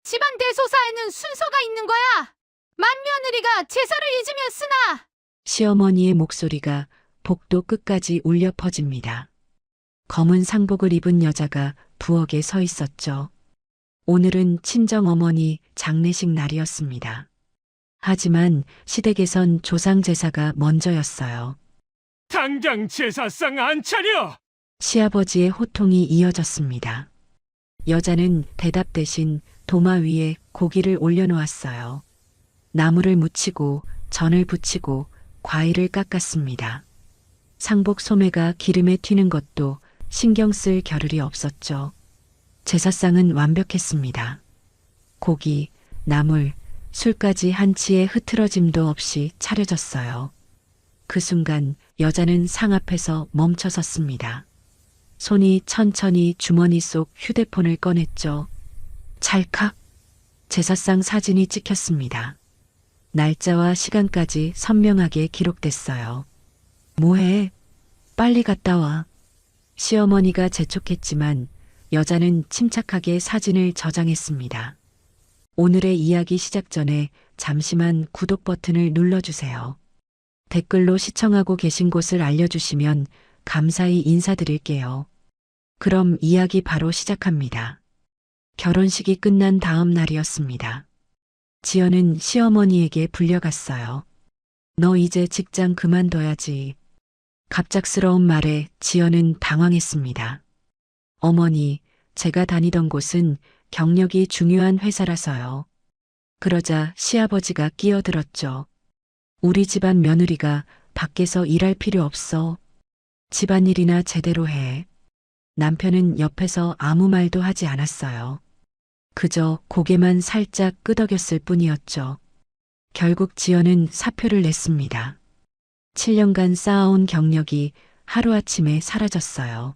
집안 대소사에는 순서가 있는 거야. 맏며느리가 제사를 잊으면 쓰나. 시어머니의 목소리가 복도 끝까지 울려 퍼집니다. 검은 상복을 입은 여자가 부엌에 서 있었죠. 오늘은 친정어머니 장례식 날이었습니다. 하지만 시댁에선 조상 제사가 먼저였어요. 당장 제사상 안 차려! 시아버지의 호통이 이어졌습니다. 여자는 대답 대신 도마 위에 고기를 올려놓았어요. 나물을 무치고 전을 부치고 과일을 깎았습니다. 상복 소매가 기름에 튀는 것도 신경 쓸 겨를이 없었죠. 제사상은 완벽했습니다. 고기, 나물, 술까지 한치의 흐트러짐도 없이 차려졌어요. 그 순간 여자는 상 앞에서 멈춰 섰습니다. 손이 천천히 주머니 속 휴대폰을 꺼냈죠. 찰칵! 제사상 사진이 찍혔습니다. 날짜와 시간까지 선명하게 기록됐어요. 뭐해? 빨리 갔다 와. 시어머니가 재촉했지만 여자는 침착하게 사진을 저장했습니다. 오늘의 이야기 시작 전에 잠시만 구독 버튼을 눌러주세요. 댓글로 시청하고 계신 곳을 알려주시면 감사히 인사드릴게요. 그럼 이야기 바로 시작합니다. 결혼식이 끝난 다음 날이었습니다. 지연은 시어머니에게 불려갔어요. 너 이제 직장 그만둬야지. 갑작스러운 말에 지연은 당황했습니다. 어머니, 제가 다니던 곳은 경력이 중요한 회사라서요. 그러자 시아버지가 끼어들었죠. 우리 집안 며느리가 밖에서 일할 필요 없어. 집안일이나 제대로 해. 남편은 옆에서 아무 말도 하지 않았어요. 그저 고개만 살짝 끄덕였을 뿐이었죠. 결국 지연은 사표를 냈습니다. 7년간 쌓아온 경력이 하루아침에 사라졌어요.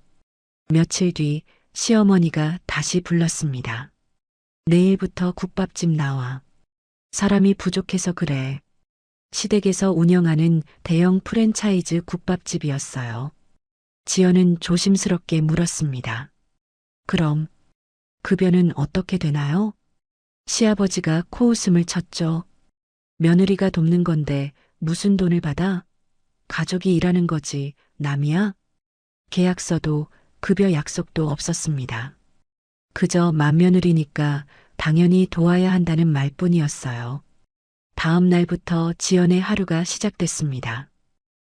며칠 뒤 시어머니가 다시 불렀습니다. 내일부터 국밥집 나와. 사람이 부족해서 그래. 시댁에서 운영하는 대형 프랜차이즈 국밥집이었어요. 지연은 조심스럽게 물었습니다. 그럼 급여는 어떻게 되나요? 시아버지가 코웃음을 쳤죠. 며느리가 돕는 건데 무슨 돈을 받아? 가족이 일하는 거지, 남이야? 계약서도 급여 약속도 없었습니다. 그저 맏며느리니까 당연히 도와야 한다는 말뿐이었어요. 다음 날부터 지연의 하루가 시작됐습니다.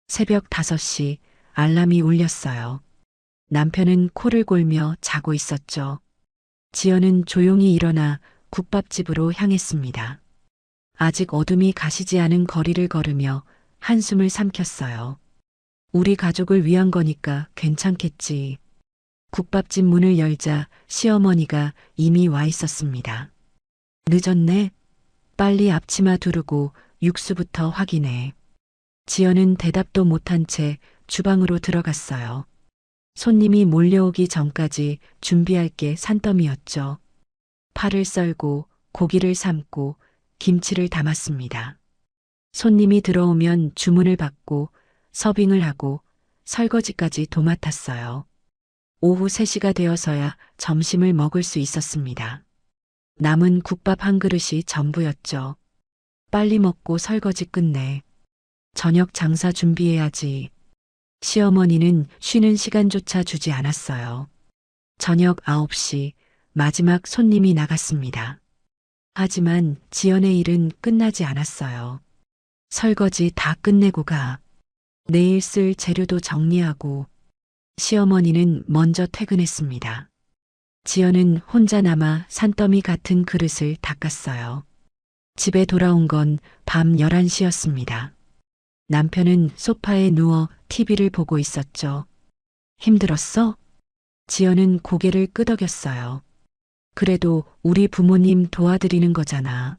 새벽 5시 알람이 울렸어요. 남편은 코를 골며 자고 있었죠. 지연은 조용히 일어나 국밥집으로 향했습니다. 아직 어둠이 가시지 않은 거리를 걸으며 한숨을 삼켰어요. 우리 가족을 위한 거니까 괜찮겠지. 국밥집 문을 열자 시어머니가 이미 와 있었습니다. 늦었네. 빨리 앞치마 두르고 육수부터 확인해. 지연은 대답도 못한 채 주방으로 들어갔어요. 손님이 몰려오기 전까지 준비할 게 산더미였죠. 파를 썰고 고기를 삶고 김치를 담았습니다. 손님이 들어오면 주문을 받고 서빙을 하고 설거지까지 도맡았어요. 오후 3시가 되어서야 점심을 먹을 수 있었습니다. 남은 국밥 한 그릇이 전부였죠. 빨리 먹고 설거지 끝내. 저녁 장사 준비해야지. 시어머니는 쉬는 시간조차 주지 않았어요. 저녁 9시 마지막 손님이 나갔습니다. 하지만 지연의 일은 끝나지 않았어요. 설거지 다 끝내고 가. 내일 쓸 재료도 정리하고. 시어머니는 먼저 퇴근했습니다. 지연은 혼자 남아 산더미 같은 그릇을 닦았어요. 집에 돌아온 건 밤 11시였습니다. 남편은 소파에 누워 TV를 보고 있었죠. 힘들었어? 지연은 고개를 끄덕였어요. 그래도 우리 부모님 도와드리는 거잖아.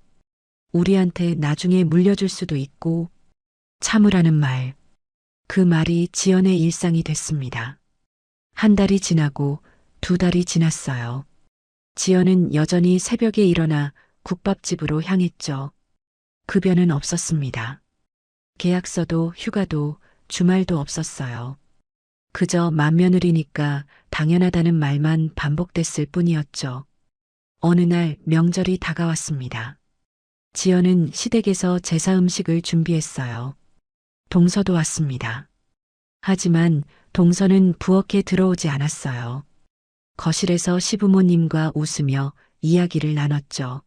우리한테 나중에 물려줄 수도 있고. 참으라는 말. 그 말이 지연의 일상이 됐습니다. 한 달이 지나고 2달이 지났어요. 지연은 여전히 새벽에 일어나 국밥집으로 향했죠. 급여는 없었습니다. 계약서도 휴가도 주말도 없었어요. 그저 맏며느리니까 당연하다는 말만 반복됐을 뿐이었죠. 어느 날 명절이 다가왔습니다. 지연은 시댁에서 제사 음식을 준비했어요. 동서도 왔습니다. 하지만 동서는 부엌에 들어오지 않았어요. 거실에서 시부모님과 웃으며 이야기를 나눴죠.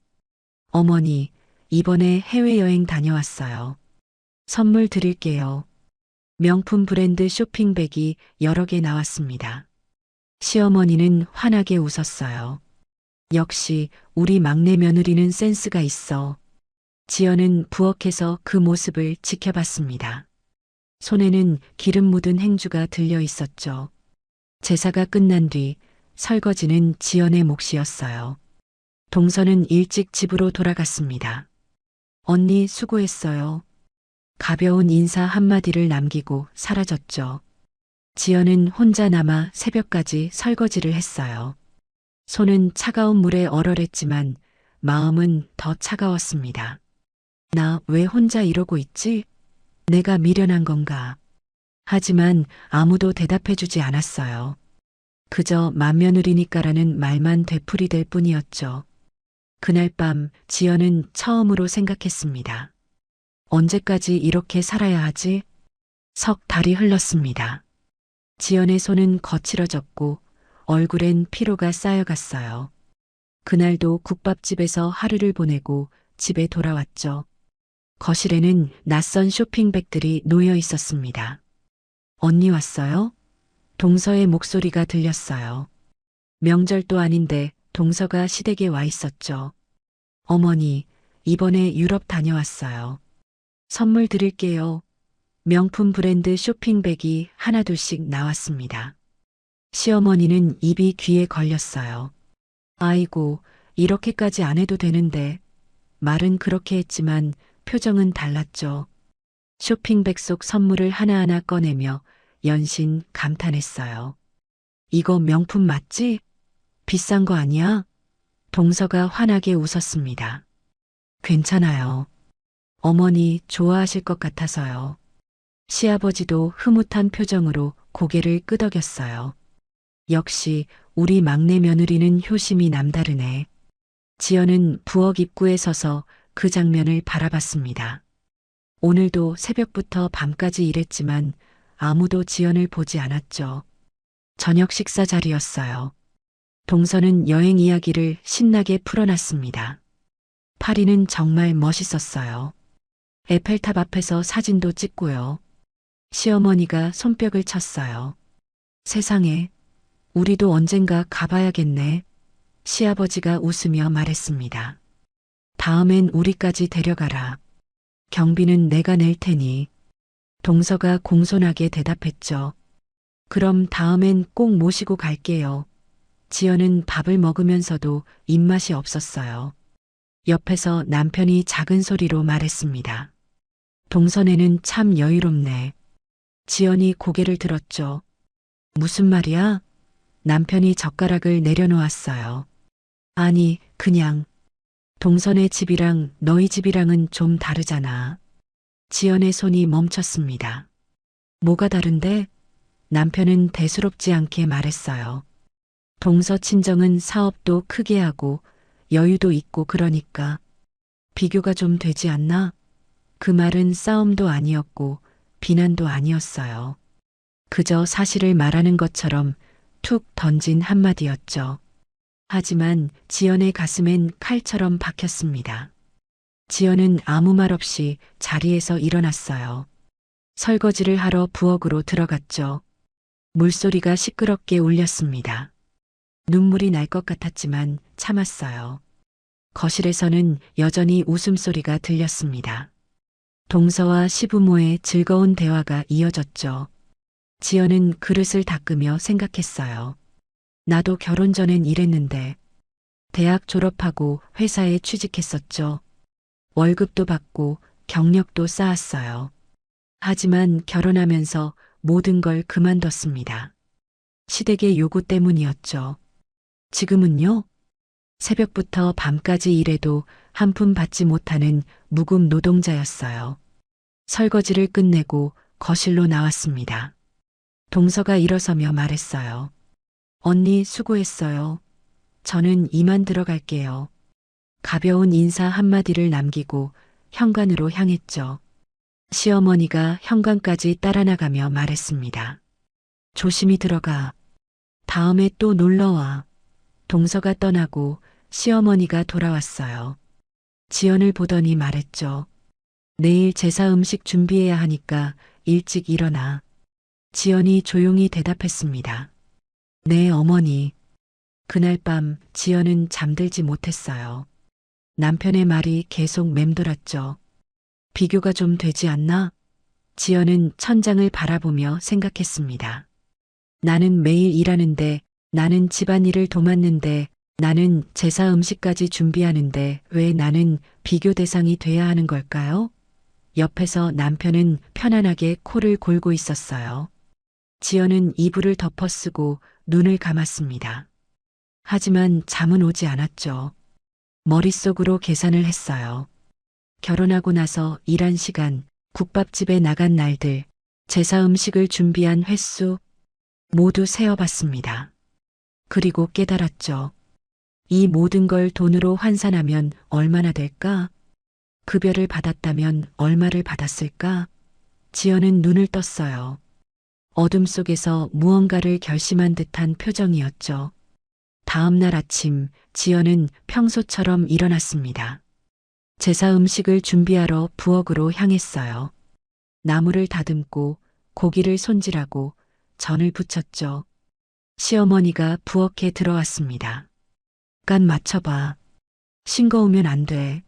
어머니, 이번에 해외여행 다녀왔어요. 선물 드릴게요. 명품 브랜드 쇼핑백이 여러 개 나왔습니다. 시어머니는 환하게 웃었어요. 역시 우리 막내 며느리는 센스가 있어. 지연은 부엌에서 그 모습을 지켜봤습니다. 손에는 기름 묻은 행주가 들려 있었죠. 제사가 끝난 뒤 설거지는 지연의 몫이었어요. 동서는 일찍 집으로 돌아갔습니다. 언니 수고했어요. 가벼운 인사 한마디를 남기고 사라졌죠. 지연은 혼자 남아 새벽까지 설거지를 했어요. 손은 차가운 물에 얼얼했지만 마음은 더 차가웠습니다. 나 왜 혼자 이러고 있지? 내가 미련한 건가? 하지만 아무도 대답해주지 않았어요. 그저 맏며느리니까라는 말만 되풀이될 뿐이었죠. 그날 밤 지연은 처음으로 생각했습니다. 언제까지 이렇게 살아야 하지? 석 달이 흘렀습니다. 지연의 손은 거칠어졌고 얼굴엔 피로가 쌓여갔어요. 그날도 국밥집에서 하루를 보내고 집에 돌아왔죠. 거실에는 낯선 쇼핑백들이 놓여 있었습니다. 언니 왔어요? 동서의 목소리가 들렸어요. 명절도 아닌데 동서가 시댁에 와 있었죠. 어머니, 이번에 유럽 다녀왔어요. 선물 드릴게요. 명품 브랜드 쇼핑백이 하나둘씩 나왔습니다. 시어머니는 입이 귀에 걸렸어요. 아이고, 이렇게까지 안 해도 되는데. 말은 그렇게 했지만 표정은 달랐죠. 쇼핑백 속 선물을 하나하나 꺼내며 연신 감탄했어요. 이거 명품 맞지? 비싼 거 아니야? 동서가 환하게 웃었습니다. 괜찮아요. 어머니 좋아하실 것 같아서요. 시아버지도 흐뭇한 표정으로 고개를 끄덕였어요. 역시 우리 막내 며느리는 효심이 남다르네. 지연은 부엌 입구에 서서 그 장면을 바라봤습니다. 오늘도 새벽부터 밤까지 일했지만 아무도 지연을 보지 않았죠. 저녁 식사 자리였어요. 동서는 여행 이야기를 신나게 풀어놨습니다. 파리는 정말 멋있었어요. 에펠탑 앞에서 사진도 찍고요. 시어머니가 손뼉을 쳤어요. 세상에, 우리도 언젠가 가봐야겠네. 시아버지가 웃으며 말했습니다. 다음엔 우리까지 데려가라. 경비는 내가 낼 테니. 동서가 공손하게 대답했죠. 그럼 다음엔 꼭 모시고 갈게요. 지연은 밥을 먹으면서도 입맛이 없었어요. 옆에서 남편이 작은 소리로 말했습니다. 동선에는 참 여유롭네. 지연이 고개를 들었죠. 무슨 말이야? 남편이 젓가락을 내려놓았어요. 아니, 그냥. 동선의 집이랑 너희 집이랑은 좀 다르잖아. 지연의 손이 멈췄습니다. 뭐가 다른데? 남편은 대수롭지 않게 말했어요. 동서 친정은 사업도 크게 하고 여유도 있고 그러니까 비교가 좀 되지 않나? 그 말은 싸움도 아니었고 비난도 아니었어요. 그저 사실을 말하는 것처럼 툭 던진 한마디였죠. 하지만 지연의 가슴엔 칼처럼 박혔습니다. 지연은 아무 말 없이 자리에서 일어났어요. 설거지를 하러 부엌으로 들어갔죠. 물소리가 시끄럽게 울렸습니다. 눈물이 날 것 같았지만 참았어요. 거실에서는 여전히 웃음소리가 들렸습니다. 동서와 시부모의 즐거운 대화가 이어졌죠. 지연은 그릇을 닦으며 생각했어요. 나도 결혼 전엔 이랬는데. 대학 졸업하고 회사에 취직했었죠. 월급도 받고 경력도 쌓았어요. 하지만 결혼하면서 모든 걸 그만뒀습니다. 시댁의 요구 때문이었죠. 지금은요? 새벽부터 밤까지 일해도 한 푼 받지 못하는 무급 노동자였어요. 설거지를 끝내고 거실로 나왔습니다. 동서가 일어서며 말했어요. 언니 수고했어요. 저는 이만 들어갈게요. 가벼운 인사 한마디를 남기고 현관으로 향했죠. 시어머니가 현관까지 따라 나가며 말했습니다. 조심히 들어가. 다음에 또 놀러와. 동서가 떠나고 시어머니가 돌아왔어요. 지연을 보더니 말했죠. 내일 제사 음식 준비해야 하니까 일찍 일어나. 지연이 조용히 대답했습니다. 네, 어머니. 그날 밤 지연은 잠들지 못했어요. 남편의 말이 계속 맴돌았죠. 비교가 좀 되지 않나? 지연은 천장을 바라보며 생각했습니다. 나는 매일 일하는데, 나는 집안일을 도맡는데, 나는 제사 음식까지 준비하는데 왜 나는 비교 대상이 돼야 하는 걸까요? 옆에서 남편은 편안하게 코를 골고 있었어요. 지연은 이불을 덮어쓰고 눈을 감았습니다. 하지만 잠은 오지 않았죠. 머릿속으로 계산을 했어요. 결혼하고 나서 일한 시간, 국밥집에 나간 날들, 제사 음식을 준비한 횟수 모두 세어봤습니다. 그리고 깨달았죠. 이 모든 걸 돈으로 환산하면 얼마나 될까? 급여를 받았다면 얼마를 받았을까? 지연은 눈을 떴어요. 어둠 속에서 무언가를 결심한 듯한 표정이었죠. 다음 날 아침 지연은 평소처럼 일어났습니다. 제사 음식을 준비하러 부엌으로 향했어요. 나무를 다듬고 고기를 손질하고 전을 부쳤죠. 시어머니가 부엌에 들어왔습니다. 간 맞춰봐. 싱거우면 안 돼.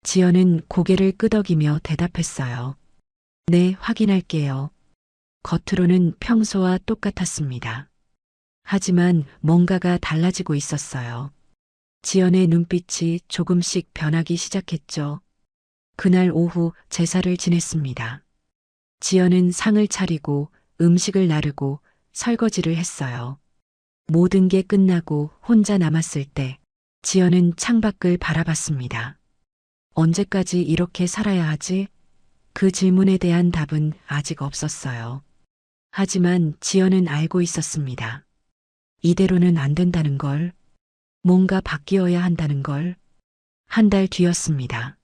지연은 고개를 끄덕이며 대답했어요. 네, 확인할게요. 겉으로는 평소와 똑같았습니다. 하지만 뭔가가 달라지고 있었어요. 지연의 눈빛이 조금씩 변하기 시작했죠. 그날 오후 제사를 지냈습니다. 지연은 상을 차리고 음식을 나르고 설거지를 했어요. 모든 게 끝나고 혼자 남았을 때 지연은 창밖을 바라봤습니다. 언제까지 이렇게 살아야 하지? 그 질문에 대한 답은 아직 없었어요. 하지만 지연은 알고 있었습니다. 이대로는 안 된다는 걸, 뭔가 바뀌어야 한다는 걸. 한 달 뒤였습니다.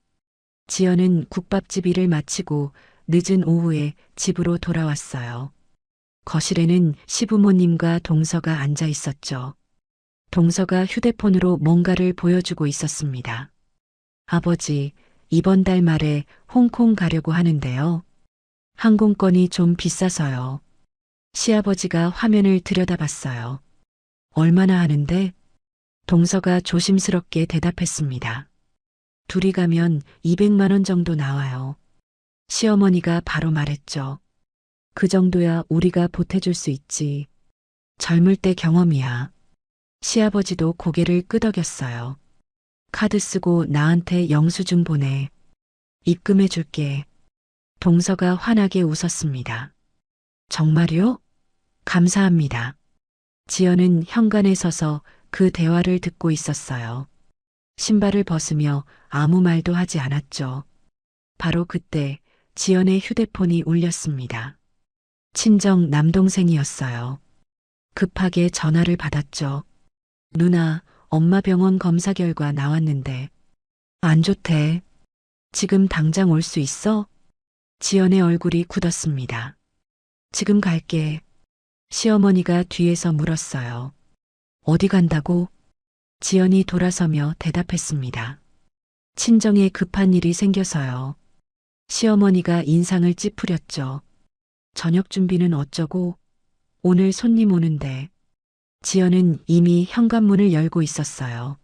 지연은 국밥집 일을 마치고 늦은 오후에 집으로 돌아왔어요. 거실에는 시부모님과 동서가 앉아 있었죠. 동서가 휴대폰으로 뭔가를 보여주고 있었습니다. 아버지, 이번 달 말에 홍콩 가려고 하는데요. 항공권이 좀 비싸서요. 시아버지가 화면을 들여다봤어요. 얼마나 하는데? 동서가 조심스럽게 대답했습니다. 둘이 가면 200만 원 정도 나와요. 시어머니가 바로 말했죠. 그 정도야 우리가 보태줄 수 있지. 젊을 때 경험이야. 시아버지도 고개를 끄덕였어요. 카드 쓰고 나한테 영수증 보내. 입금해 줄게. 동서가 환하게 웃었습니다. 정말요? 감사합니다. 지연은 현관에 서서 그 대화를 듣고 있었어요. 신발을 벗으며 아무 말도 하지 않았죠. 바로 그때 지연의 휴대폰이 울렸습니다. 친정 남동생이었어요. 급하게 전화를 받았죠. 누나, 엄마 병원 검사 결과 나왔는데 안 좋대. 지금 당장 올 수 있어? 지연의 얼굴이 굳었습니다. 지금 갈게. 시어머니가 뒤에서 물었어요. 어디 간다고? 지연이 돌아서며 대답했습니다. 친정에 급한 일이 생겨서요. 시어머니가 인상을 찌푸렸죠. 저녁 준비는 어쩌고? 오늘 손님 오는데. 지연은 이미 현관문을 열고 있었어요.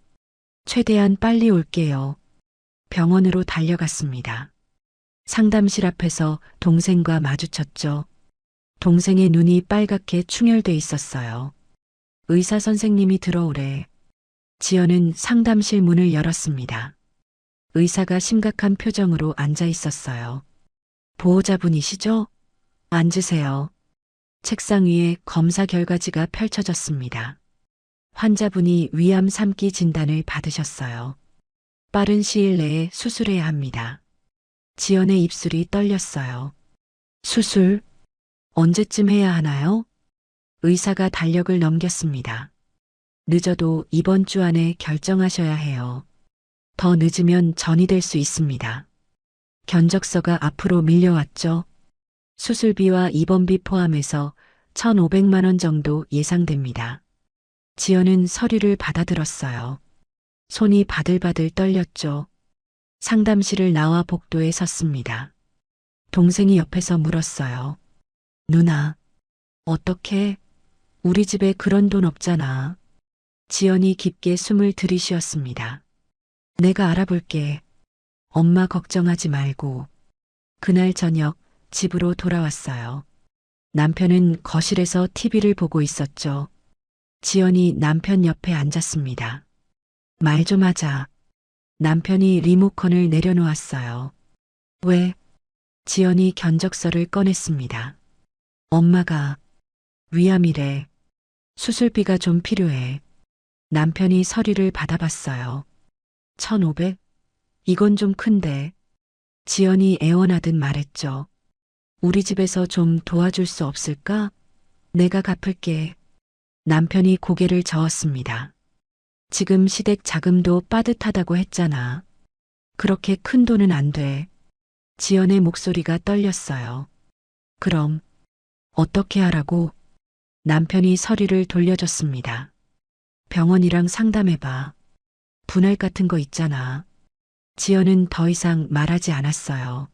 최대한 빨리 올게요. 병원으로 달려갔습니다. 상담실 앞에서 동생과 마주쳤죠. 동생의 눈이 빨갛게 충혈돼 있었어요. 의사 선생님이 들어오래. 지연은 상담실 문을 열었습니다. 의사가 심각한 표정으로 앉아 있었어요. 보호자분이시죠? 앉으세요. 책상 위에 검사 결과지가 펼쳐졌습니다. 환자분이 위암 3기 진단을 받으셨어요. 빠른 시일 내에 수술해야 합니다. 지연의 입술이 떨렸어요. 수술? 언제쯤 해야 하나요? 의사가 달력을 넘겼습니다. 늦어도 이번 주 안에 결정하셔야 해요. 더 늦으면 전이 될 수 있습니다. 견적서가 앞으로 밀려왔죠. 수술비와 입원비 포함해서 1,500만 원 정도 예상됩니다. 지연은 서류를 받아들었어요. 손이 바들바들 떨렸죠. 상담실을 나와 복도에 섰습니다. 동생이 옆에서 물었어요. 누나, 어떻게? 우리 집에 그런 돈 없잖아. 지연이 깊게 숨을 들이쉬었습니다. 내가 알아볼게. 엄마 걱정하지 말고. 그날 저녁 집으로 돌아왔어요. 남편은 거실에서 TV를 보고 있었죠. 지연이 남편 옆에 앉았습니다. 말 좀 하자. 남편이 리모컨을 내려놓았어요. 왜? 지연이 견적서를 꺼냈습니다. 엄마가 위암이래. 수술비가 좀 필요해. 남편이 서류를 받아봤어요. 1,500? 이건 좀 큰데. 지연이 애원하듯 말했죠. 우리 집에서 좀 도와줄 수 없을까? 내가 갚을게. 남편이 고개를 저었습니다. 지금 시댁 자금도 빠듯하다고 했잖아. 그렇게 큰 돈은 안 돼. 지연의 목소리가 떨렸어요. 그럼 어떻게 하라고? 남편이 서류를 돌려줬습니다. 병원이랑 상담해봐. 분할 같은 거 있잖아. 지연은 더 이상 말하지 않았어요.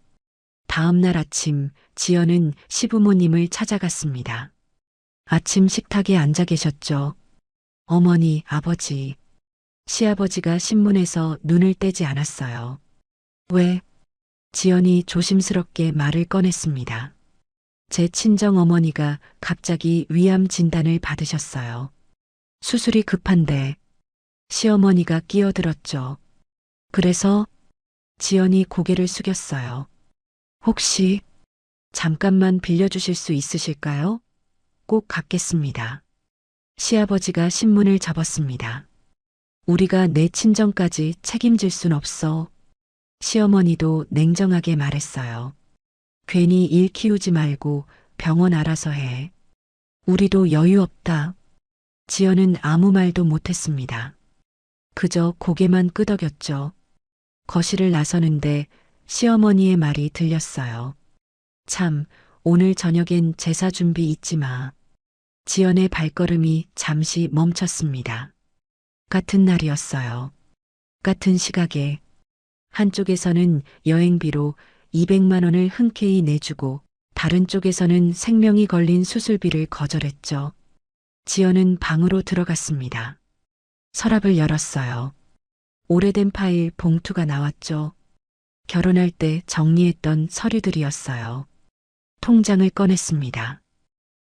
다음 날 아침 지연은 시부모님을 찾아갔습니다. 아침 식탁에 앉아 계셨죠. 어머니, 아버지. 시아버지가 신문에서 눈을 떼지 않았어요. 왜? 지연이 조심스럽게 말을 꺼냈습니다. 제 친정 어머니가 갑자기 위암 진단을 받으셨어요. 수술이 급한데 시어머니가 끼어들었죠. 그래서 지연이 고개를 숙였어요. 혹시 잠깐만 빌려주실 수 있으실까요? 꼭 갚겠습니다. 시아버지가 신문을 접었습니다. 우리가 내 친정까지 책임질 순 없어. 시어머니도 냉정하게 말했어요. 괜히 일 키우지 말고 병원 알아서 해. 우리도 여유 없다. 지연은 아무 말도 못했습니다. 그저 고개만 끄덕였죠. 거실을 나서는데 시어머니의 말이 들렸어요. 참, 오늘 저녁엔 제사 준비 잊지 마. 지연의 발걸음이 잠시 멈췄습니다. 같은 날이었어요. 같은 시각에 한쪽에서는 여행비로 200만 원을 흔쾌히 내주고 다른 쪽에서는 생명이 걸린 수술비를 거절했죠. 지연은 방으로 들어갔습니다. 서랍을 열었어요. 오래된 파일 봉투가 나왔죠. 결혼할 때 정리했던 서류들이었어요. 통장을 꺼냈습니다.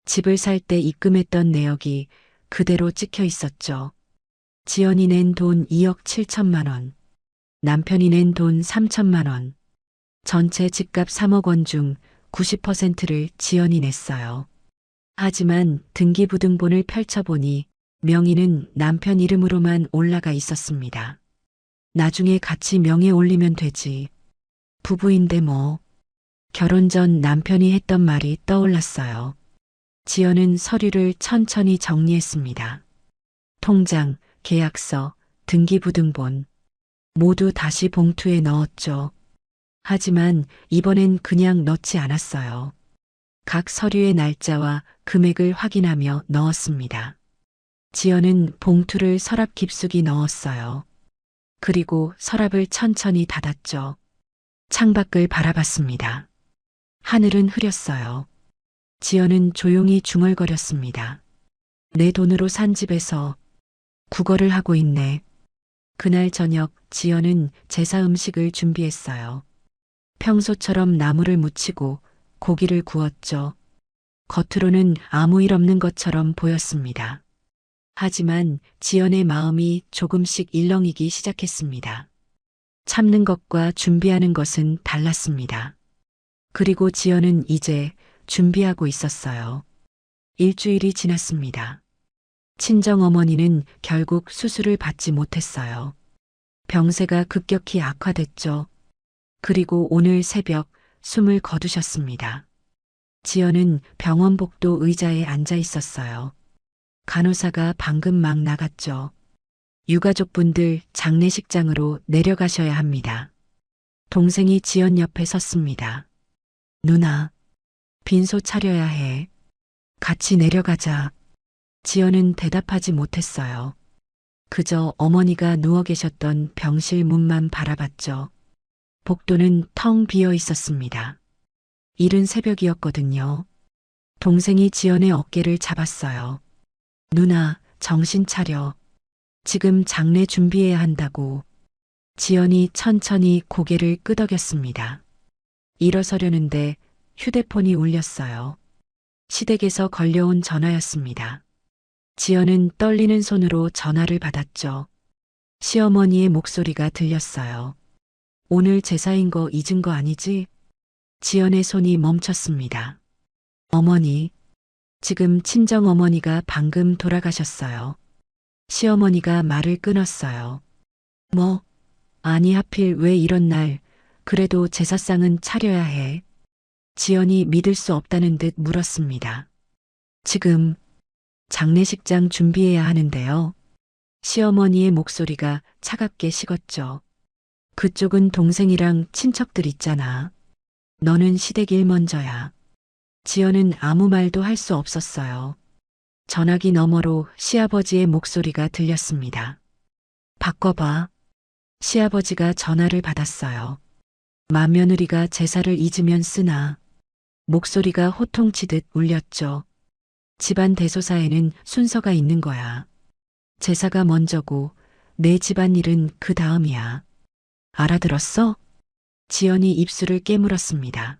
집을 살 때 입금했던 내역이 그대로 찍혀 있었죠. 지연이 낸 돈 2억 7천만 원, 남편이 낸 돈 3천만 원, 전체 집값 3억 원 중 90%를 지연이 냈어요. 하지만 등기부등본을 펼쳐보니 명의는 남편 이름으로만 올라가 있었습니다. 나중에 같이 명의에 올리면 되지. 부부인데 뭐. 결혼 전 남편이 했던 말이 떠올랐어요. 지연은 서류를 천천히 정리했습니다. 통장, 계약서, 등기부등본 모두 다시 봉투에 넣었죠. 하지만 이번엔 그냥 넣지 않았어요. 각 서류의 날짜와 금액을 확인하며 넣었습니다. 지연은 봉투를 서랍 깊숙이 넣었어요. 그리고 서랍을 천천히 닫았죠. 창밖을 바라봤습니다. 하늘은 흐렸어요. 지연은 조용히 중얼거렸습니다. 내 돈으로 산 집에서 구걸을 하고 있네. 그날 저녁 지연은 제사 음식을 준비했어요. 평소처럼 나물을 무치고 고기를 구웠죠. 겉으로는 아무 일 없는 것처럼 보였습니다. 하지만 지연의 마음이 조금씩 일렁이기 시작했습니다. 참는 것과 준비하는 것은 달랐습니다. 그리고 지연은 이제 준비하고 있었어요. 일주일이 지났습니다. 친정어머니는 결국 수술을 받지 못했어요. 병세가 급격히 악화됐죠. 그리고 오늘 새벽 숨을 거두셨습니다. 지연은 병원 복도 의자에 앉아 있었어요. 간호사가 방금 막 나갔죠. 유가족분들 장례식장으로 내려가셔야 합니다. 동생이 지연 옆에 섰습니다. 누나, 빈소 차려야 해. 같이 내려가자. 지연은 대답하지 못했어요. 그저 어머니가 누워 계셨던 병실 문만 바라봤죠. 복도는 텅 비어 있었습니다. 이른 새벽이었거든요. 동생이 지연의 어깨를 잡았어요. 누나, 정신 차려. 지금 장례 준비해야 한다고. 지연이 천천히 고개를 끄덕였습니다. 일어서려는데 휴대폰이 울렸어요. 시댁에서 걸려온 전화였습니다. 지연은 떨리는 손으로 전화를 받았죠. 시어머니의 목소리가 들렸어요. 오늘 제사인 거 잊은 거 아니지? 지연의 손이 멈췄습니다. 어머니, 지금 친정어머니가 방금 돌아가셨어요. 시어머니가 말을 끊었어요. 뭐? 아니 하필 왜 이런 날, 그래도 제사상은 차려야 해. 지연이 믿을 수 없다는 듯 물었습니다. 지금 장례식장 준비해야 하는데요. 시어머니의 목소리가 차갑게 식었죠. 그쪽은 동생이랑 친척들 있잖아. 너는 시댁 일 먼저야. 지연은 아무 말도 할 수 없었어요. 전화기 너머로 시아버지의 목소리가 들렸습니다. 바꿔봐. 시아버지가 전화를 받았어요. 맏며느리가 제사를 잊으면 쓰나. 목소리가 호통치듯 울렸죠. 집안 대소사에는 순서가 있는 거야. 제사가 먼저고 내 집안일은 그 다음이야. 알아들었어? 지연이 입술을 깨물었습니다.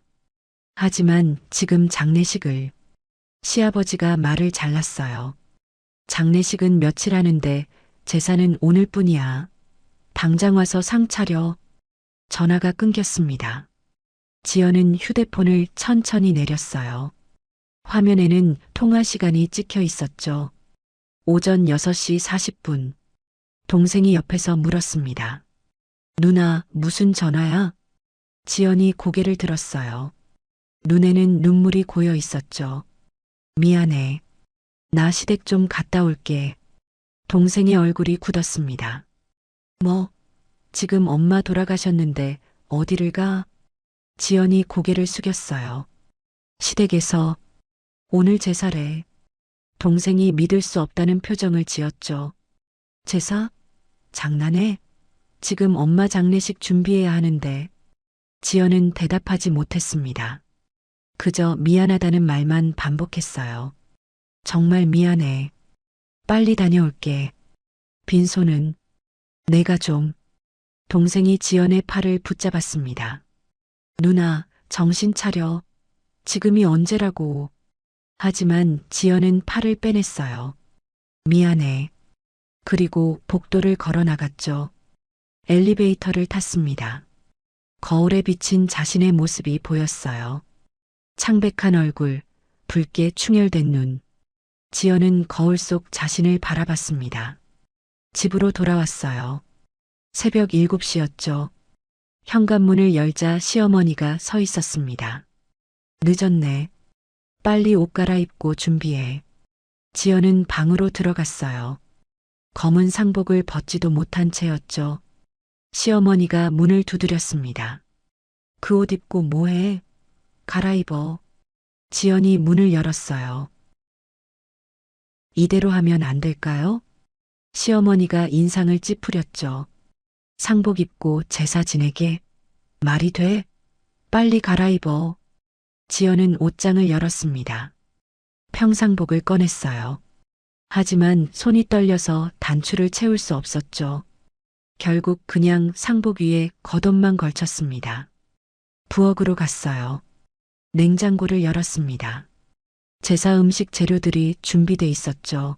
하지만 지금 장례식을 시아버지가 말을 잘랐어요. 장례식은 며칠 하는데 제사는 오늘뿐이야. 당장 와서 상 차려. 전화가 끊겼습니다. 지연은 휴대폰을 천천히 내렸어요. 화면에는 통화 시간이 찍혀 있었죠. 오전 6시 40분. 동생이 옆에서 물었습니다. 누나, 무슨 전화야? 지연이 고개를 들었어요. 눈에는 눈물이 고여 있었죠. 미안해. 나 시댁 좀 갔다 올게. 동생의 얼굴이 굳었습니다. 뭐? 지금 엄마 돌아가셨는데 어디를 가? 지연이 고개를 숙였어요. 시댁에서 오늘 제사래. 동생이 믿을 수 없다는 표정을 지었죠. 제사? 장난해? 지금 엄마 장례식 준비해야 하는데. 지연은 대답하지 못했습니다. 그저 미안하다는 말만 반복했어요. 정말 미안해. 빨리 다녀올게. 빈소는 내가 좀. 동생이 지연의 팔을 붙잡았습니다. 누나, 정신 차려. 지금이 언제라고. 하지만 지연은 팔을 빼냈어요. 미안해. 그리고 복도를 걸어 나갔죠. 엘리베이터를 탔습니다. 거울에 비친 자신의 모습이 보였어요. 창백한 얼굴, 붉게 충혈된 눈. 지연은 거울 속 자신을 바라봤습니다. 집으로 돌아왔어요. 새벽 7시였죠. 현관문을 열자 시어머니가 서 있었습니다. 늦었네. 빨리 옷 갈아입고 준비해. 지연은 방으로 들어갔어요. 검은 상복을 벗지도 못한 채였죠. 시어머니가 문을 두드렸습니다. 그 옷 입고 뭐해? 갈아입어. 지연이 문을 열었어요. 이대로 하면 안 될까요? 시어머니가 인상을 찌푸렸죠. 상복 입고 제사 지내게? 말이 돼? 빨리 갈아입어. 지연은 옷장을 열었습니다. 평상복을 꺼냈어요. 하지만 손이 떨려서 단추를 채울 수 없었죠. 결국 그냥 상복 위에 겉옷만 걸쳤습니다. 부엌으로 갔어요. 냉장고를 열었습니다. 제사 음식 재료들이 준비돼 있었죠.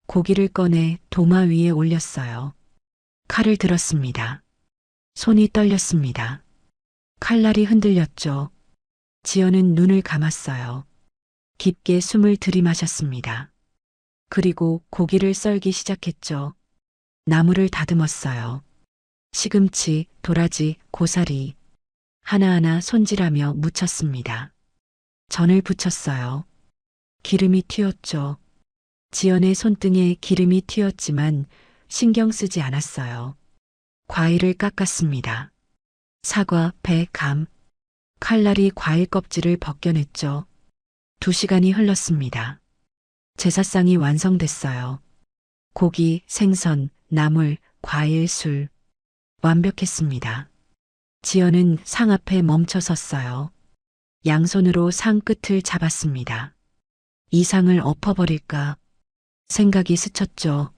고기를 꺼내 도마 위에 올렸어요. 칼을 들었습니다. 손이 떨렸습니다. 칼날이 흔들렸죠. 지연은 눈을 감았어요. 깊게 숨을 들이마셨습니다. 그리고 고기를 썰기 시작했죠. 나물을 다듬었어요. 시금치, 도라지, 고사리. 하나하나 손질하며 무쳤습니다. 전을 부쳤어요. 기름이 튀었죠. 지연의 손등에 기름이 튀었지만 신경 쓰지 않았어요. 과일을 깎았습니다. 사과, 배, 감. 칼날이 과일 껍질을 벗겨냈죠. 2시간이 흘렀습니다. 제사상이 완성됐어요. 고기, 생선, 나물, 과일, 술. 완벽했습니다. 지연은 상 앞에 멈춰 섰어요. 양손으로 상 끝을 잡았습니다. 이 상을 엎어버릴까? 생각이 스쳤죠.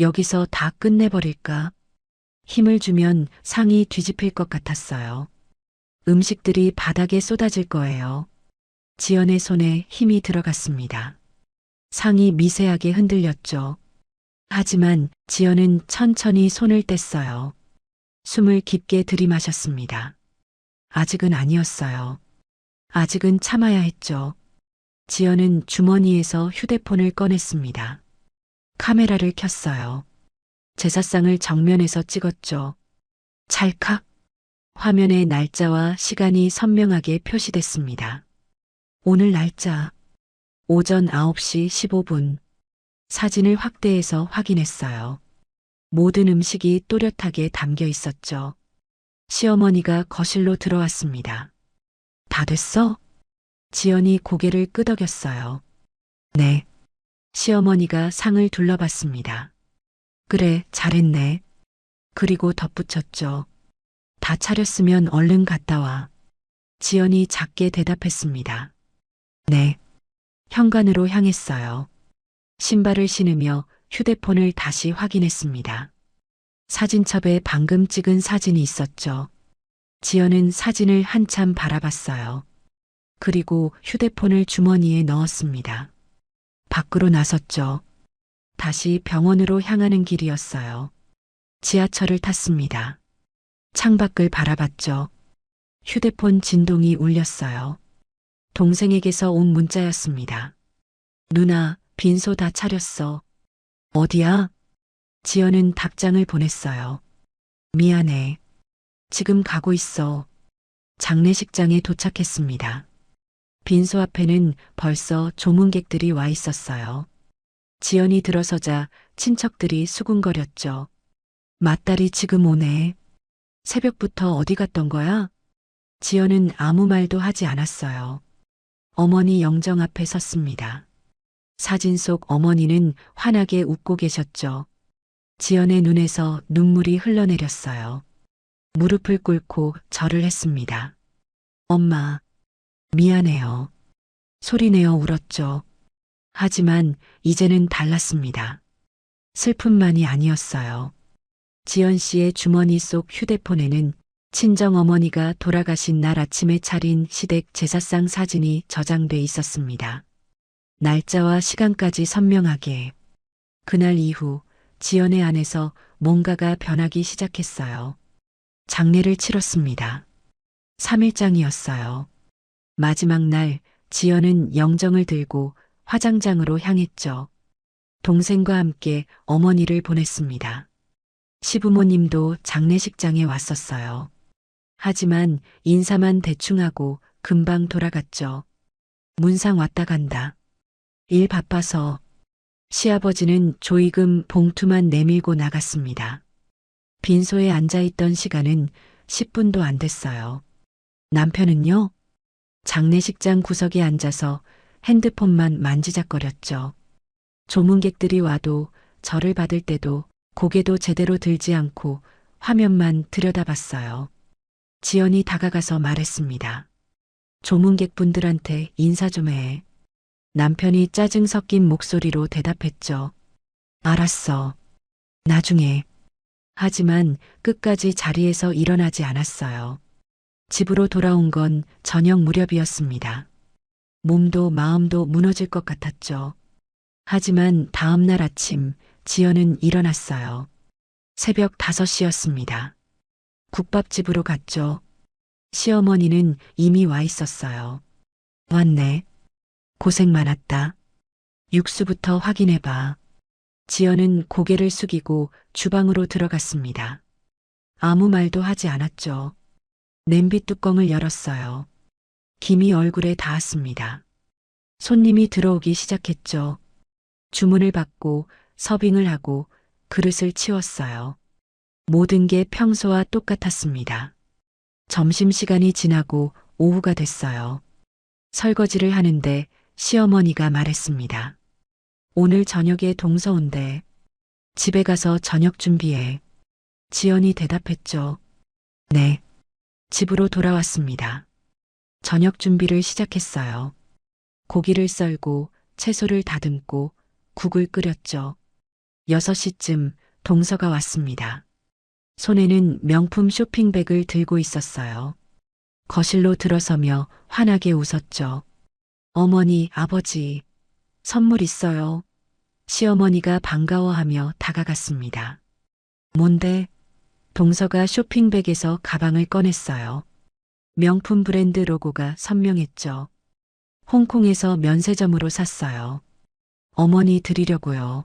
여기서 다 끝내버릴까? 힘을 주면 상이 뒤집힐 것 같았어요. 음식들이 바닥에 쏟아질 거예요. 지연의 손에 힘이 들어갔습니다. 상이 미세하게 흔들렸죠. 하지만 지연은 천천히 손을 뗐어요. 숨을 깊게 들이마셨습니다. 아직은 아니었어요. 아직은 참아야 했죠. 지연은 주머니에서 휴대폰을 꺼냈습니다. 카메라를 켰어요. 제사상을 정면에서 찍었죠. 찰칵. 화면에 날짜와 시간이 선명하게 표시됐습니다. 오늘 날짜. 오전 9시 15분. 사진을 확대해서 확인했어요. 모든 음식이 또렷하게 담겨 있었죠. 시어머니가 거실로 들어왔습니다. 다 됐어? 지연이 고개를 끄덕였어요. 네. 시어머니가 상을 둘러봤습니다. 그래, 잘했네. 그리고 덧붙였죠. 다 차렸으면 얼른 갔다 와. 지연이 작게 대답했습니다. 네. 현관으로 향했어요. 신발을 신으며 휴대폰을 다시 확인했습니다. 사진첩에 방금 찍은 사진이 있었죠. 지연은 사진을 한참 바라봤어요. 그리고 휴대폰을 주머니에 넣었습니다. 밖으로 나섰죠. 다시 병원으로 향하는 길이었어요. 지하철을 탔습니다. 창밖을 바라봤죠. 휴대폰 진동이 울렸어요. 동생에게서 온 문자였습니다. 누나, 빈소 다 차렸어. 어디야? 지연은 답장을 보냈어요. 미안해. 지금 가고 있어. 장례식장에 도착했습니다. 빈소 앞에는 벌써 조문객들이 와 있었어요. 지연이 들어서자 친척들이 수군거렸죠. 맏딸이 지금 오네. 새벽부터 어디 갔던 거야? 지연은 아무 말도 하지 않았어요. 어머니 영정 앞에 섰습니다. 사진 속 어머니는 환하게 웃고 계셨죠. 지연의 눈에서 눈물이 흘러내렸어요. 무릎을 꿇고 절을 했습니다. 엄마, 미안해요. 소리내어 울었죠. 하지만 이제는 달랐습니다. 슬픔만이 아니었어요. 지연 씨의 주머니 속 휴대폰에는 친정 어머니가 돌아가신 날 아침에 차린 시댁 제사상 사진이 저장돼 있었습니다. 날짜와 시간까지 선명하게. 그날 이후 지연의 안에서 뭔가가 변하기 시작했어요. 장례를 치렀습니다. 3일장이었어요. 마지막 날 지연은 영정을 들고 화장장으로 향했죠. 동생과 함께 어머니를 보냈습니다. 시부모님도 장례식장에 왔었어요. 하지만 인사만 대충 하고 금방 돌아갔죠. 문상 왔다 간다. 일 바빠서. 시아버지는 조의금 봉투만 내밀고 나갔습니다. 빈소에 앉아있던 시간은 10분도 안 됐어요. 남편은요? 장례식장 구석에 앉아서 핸드폰만 만지작거렸죠. 조문객들이 와도 절을 받을 때도 고개도 제대로 들지 않고 화면만 들여다봤어요. 지연이 다가가서 말했습니다. 조문객분들한테 인사 좀 해. 남편이 짜증 섞인 목소리로 대답했죠. 알았어. 나중에. 하지만 끝까지 자리에서 일어나지 않았어요. 집으로 돌아온 건 저녁 무렵이었습니다. 몸도 마음도 무너질 것 같았죠. 하지만 다음 날 아침 지연은 일어났어요. 새벽 5시였습니다. 국밥집으로 갔죠. 시어머니는 이미 와 있었어요. 왔네. 고생 많았다. 육수부터 확인해봐. 지연은 고개를 숙이고 주방으로 들어갔습니다. 아무 말도 하지 않았죠. 냄비 뚜껑을 열었어요. 김이 얼굴에 닿았습니다. 손님이 들어오기 시작했죠. 주문을 받고 서빙을 하고 그릇을 치웠어요. 모든 게 평소와 똑같았습니다. 점심시간이 지나고 오후가 됐어요. 설거지를 하는데 시어머니가 말했습니다. 오늘 저녁에 동서 온대. 집에 가서 저녁 준비해. 지연이 대답했죠. 네. 집으로 돌아왔습니다. 저녁 준비를 시작했어요. 고기를 썰고 채소를 다듬고 국을 끓였죠. 6시쯤 동서가 왔습니다. 손에는 명품 쇼핑백을 들고 있었어요. 거실로 들어서며 환하게 웃었죠. 어머니, 아버지, 선물 있어요. 시어머니가 반가워하며 다가갔습니다. 뭔데? 동서가 쇼핑백에서 가방을 꺼냈어요. 명품 브랜드 로고가 선명했죠. 홍콩에서 면세점으로 샀어요. 어머니 드리려고요.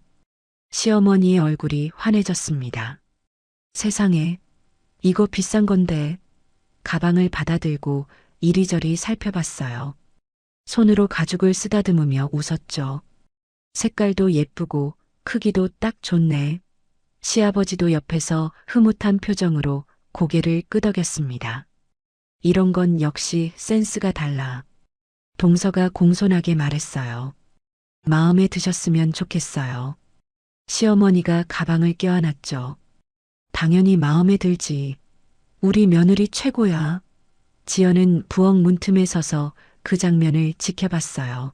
시어머니의 얼굴이 환해졌습니다. 세상에, 이거 비싼 건데. 가방을 받아들고 이리저리 살펴봤어요. 손으로 가죽을 쓰다듬으며 웃었죠. 색깔도 예쁘고 크기도 딱 좋네. 시아버지도 옆에서 흐뭇한 표정으로 고개를 끄덕였습니다. 이런 건 역시 센스가 달라. 동서가 공손하게 말했어요. 마음에 드셨으면 좋겠어요. 시어머니가 가방을 껴안았죠. 당연히 마음에 들지. 우리 며느리 최고야. 지연은 부엌 문틈에 서서 그 장면을 지켜봤어요.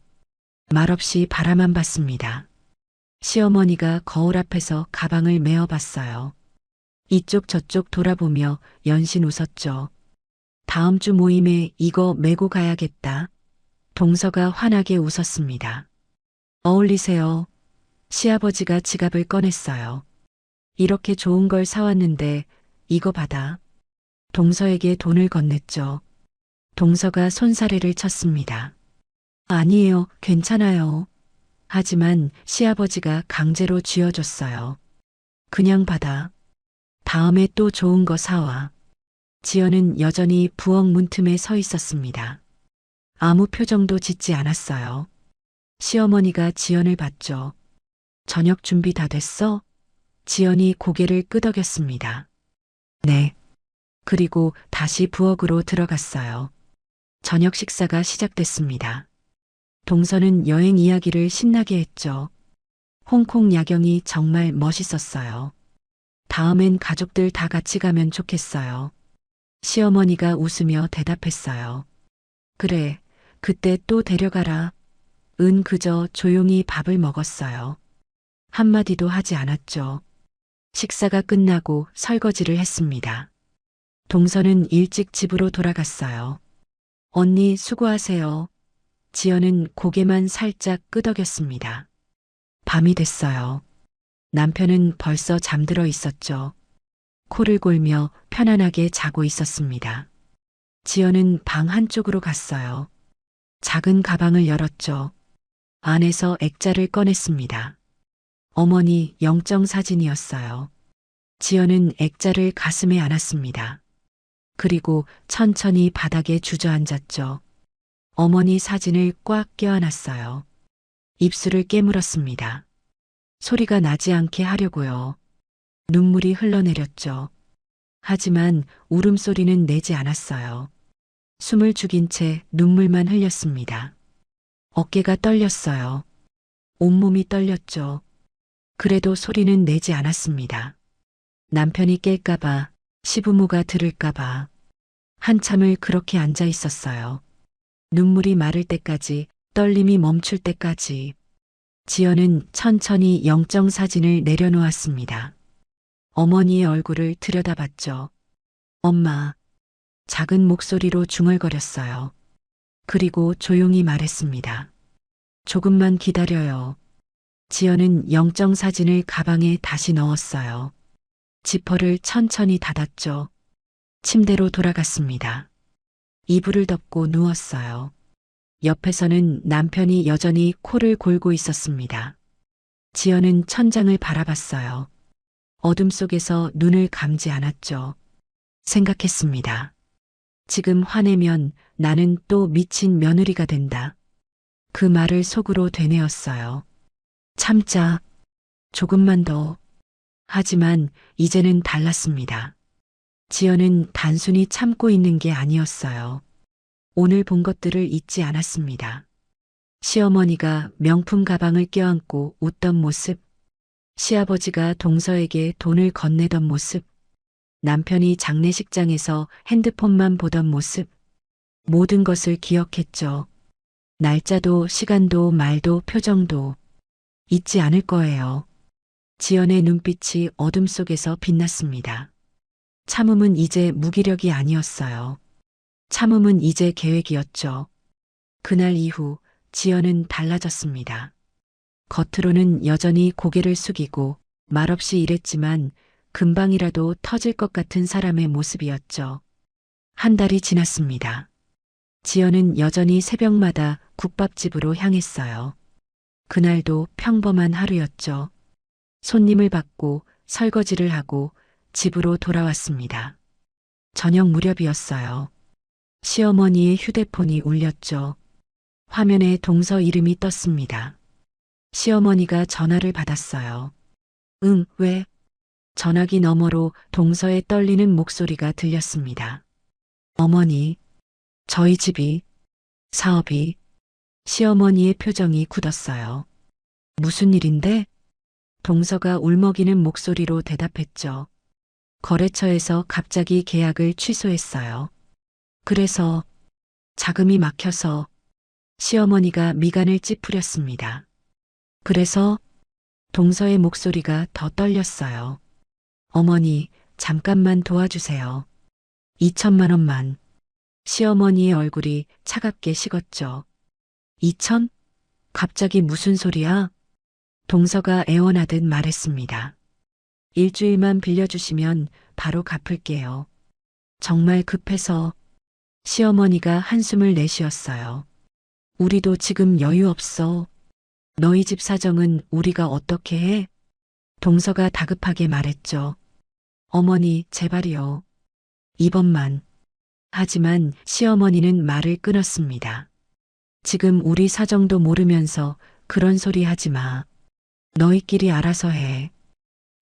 말없이 바라만 봤습니다. 시어머니가 거울 앞에서 가방을 메어봤어요. 이쪽 저쪽 돌아보며 연신 웃었죠. 다음 주 모임에 이거 메고 가야겠다. 동서가 환하게 웃었습니다. 어울리세요. 시아버지가 지갑을 꺼냈어요. 이렇게 좋은 걸 사왔는데 이거 받아. 동서에게 돈을 건넸죠. 동서가 손사래를 쳤습니다. 아니에요, 괜찮아요. 하지만 시아버지가 강제로 쥐어줬어요. 그냥 받아. 다음에 또 좋은 거 사와. 지연은 여전히 부엌 문틈에 서 있었습니다. 아무 표정도 짓지 않았어요. 시어머니가 지연을 봤죠. 저녁 준비 다 됐어? 지연이 고개를 끄덕였습니다. 네. 그리고 다시 부엌으로 들어갔어요. 저녁 식사가 시작됐습니다. 동서는 여행 이야기를 신나게 했죠. 홍콩 야경이 정말 멋있었어요. 다음엔 가족들 다 같이 가면 좋겠어요. 시어머니가 웃으며 대답했어요. 그래, 그때 또 데려가라. 은 그저 조용히 밥을 먹었어요. 한마디도 하지 않았죠. 식사가 끝나고 설거지를 했습니다. 동서는 일찍 집으로 돌아갔어요. 언니 수고하세요. 지연은 고개만 살짝 끄덕였습니다. 밤이 됐어요. 남편은 벌써 잠들어 있었죠. 코를 골며 편안하게 자고 있었습니다. 지연은 방 한쪽으로 갔어요. 작은 가방을 열었죠. 안에서 액자를 꺼냈습니다. 어머니 영정 사진이었어요. 지연은 액자를 가슴에 안았습니다. 그리고 천천히 바닥에 주저앉았죠. 어머니 사진을 꽉 껴안았어요. 입술을 깨물었습니다. 소리가 나지 않게 하려고요. 눈물이 흘러내렸죠. 하지만 울음소리는 내지 않았어요. 숨을 죽인 채 눈물만 흘렸습니다. 어깨가 떨렸어요. 온몸이 떨렸죠. 그래도 소리는 내지 않았습니다. 남편이 깰까봐, 시부모가 들을까봐. 한참을 그렇게 앉아 있었어요. 눈물이 마를 때까지, 떨림이 멈출 때까지. 지연은 천천히 영정 사진을 내려놓았습니다. 어머니의 얼굴을 들여다봤죠. 엄마. 작은 목소리로 중얼거렸어요. 그리고 조용히 말했습니다. 조금만 기다려요. 지연은 영정 사진을 가방에 다시 넣었어요. 지퍼를 천천히 닫았죠. 침대로 돌아갔습니다. 이불을 덮고 누웠어요. 옆에서는 남편이 여전히 코를 골고 있었습니다. 지연은 천장을 바라봤어요. 어둠 속에서 눈을 감지 않았죠. 생각했습니다. 지금 화내면 나는 또 미친 며느리가 된다. 그 말을 속으로 되뇌었어요. 참자. 조금만 더. 하지만 이제는 달랐습니다. 지연은 단순히 참고 있는 게 아니었어요. 오늘 본 것들을 잊지 않았습니다. 시어머니가 명품 가방을 껴안고 웃던 모습, 시아버지가 동서에게 돈을 건네던 모습, 남편이 장례식장에서 핸드폰만 보던 모습, 모든 것을 기억했죠. 날짜도 시간도 말도 표정도 잊지 않을 거예요. 지연의 눈빛이 어둠 속에서 빛났습니다. 참음은 이제 무기력이 아니었어요. 참음은 이제 계획이었죠. 그날 이후 지연은 달라졌습니다. 겉으로는 여전히 고개를 숙이고 말없이 일했지만 금방이라도 터질 것 같은 사람의 모습이었죠. 한 달이 지났습니다. 지연은 여전히 새벽마다 국밥집으로 향했어요. 그날도 평범한 하루였죠. 손님을 받고 설거지를 하고 집으로 돌아왔습니다. 저녁 무렵이었어요. 시어머니의 휴대폰이 울렸죠. 화면에 동서 이름이 떴습니다. 시어머니가 전화를 받았어요. 응, 왜? 전화기 너머로 동서의 떨리는 목소리가 들렸습니다. 어머니, 저희 집이, 사업이, 시어머니의 표정이 굳었어요. 무슨 일인데? 동서가 울먹이는 목소리로 대답했죠. 거래처에서 갑자기 계약을 취소했어요. 그래서 자금이 막혀서 시어머니가 미간을 찌푸렸습니다. 그래서 동서의 목소리가 더 떨렸어요. 어머니, 잠깐만 도와주세요. 2천만 원만. 시어머니의 얼굴이 차갑게 식었죠. 2천? 갑자기 무슨 소리야? 동서가 애원하듯 말했습니다. 일주일만 빌려주시면 바로 갚을게요. 정말 급해서. 시어머니가 한숨을 내쉬었어요. 우리도 지금 여유 없어. 너희 집 사정은 우리가 어떻게 해? 동서가 다급하게 말했죠. 어머니, 제발이요. 이번만. 하지만 시어머니는 말을 끊었습니다. 지금 우리 사정도 모르면서 그런 소리 하지 마. 너희끼리 알아서 해.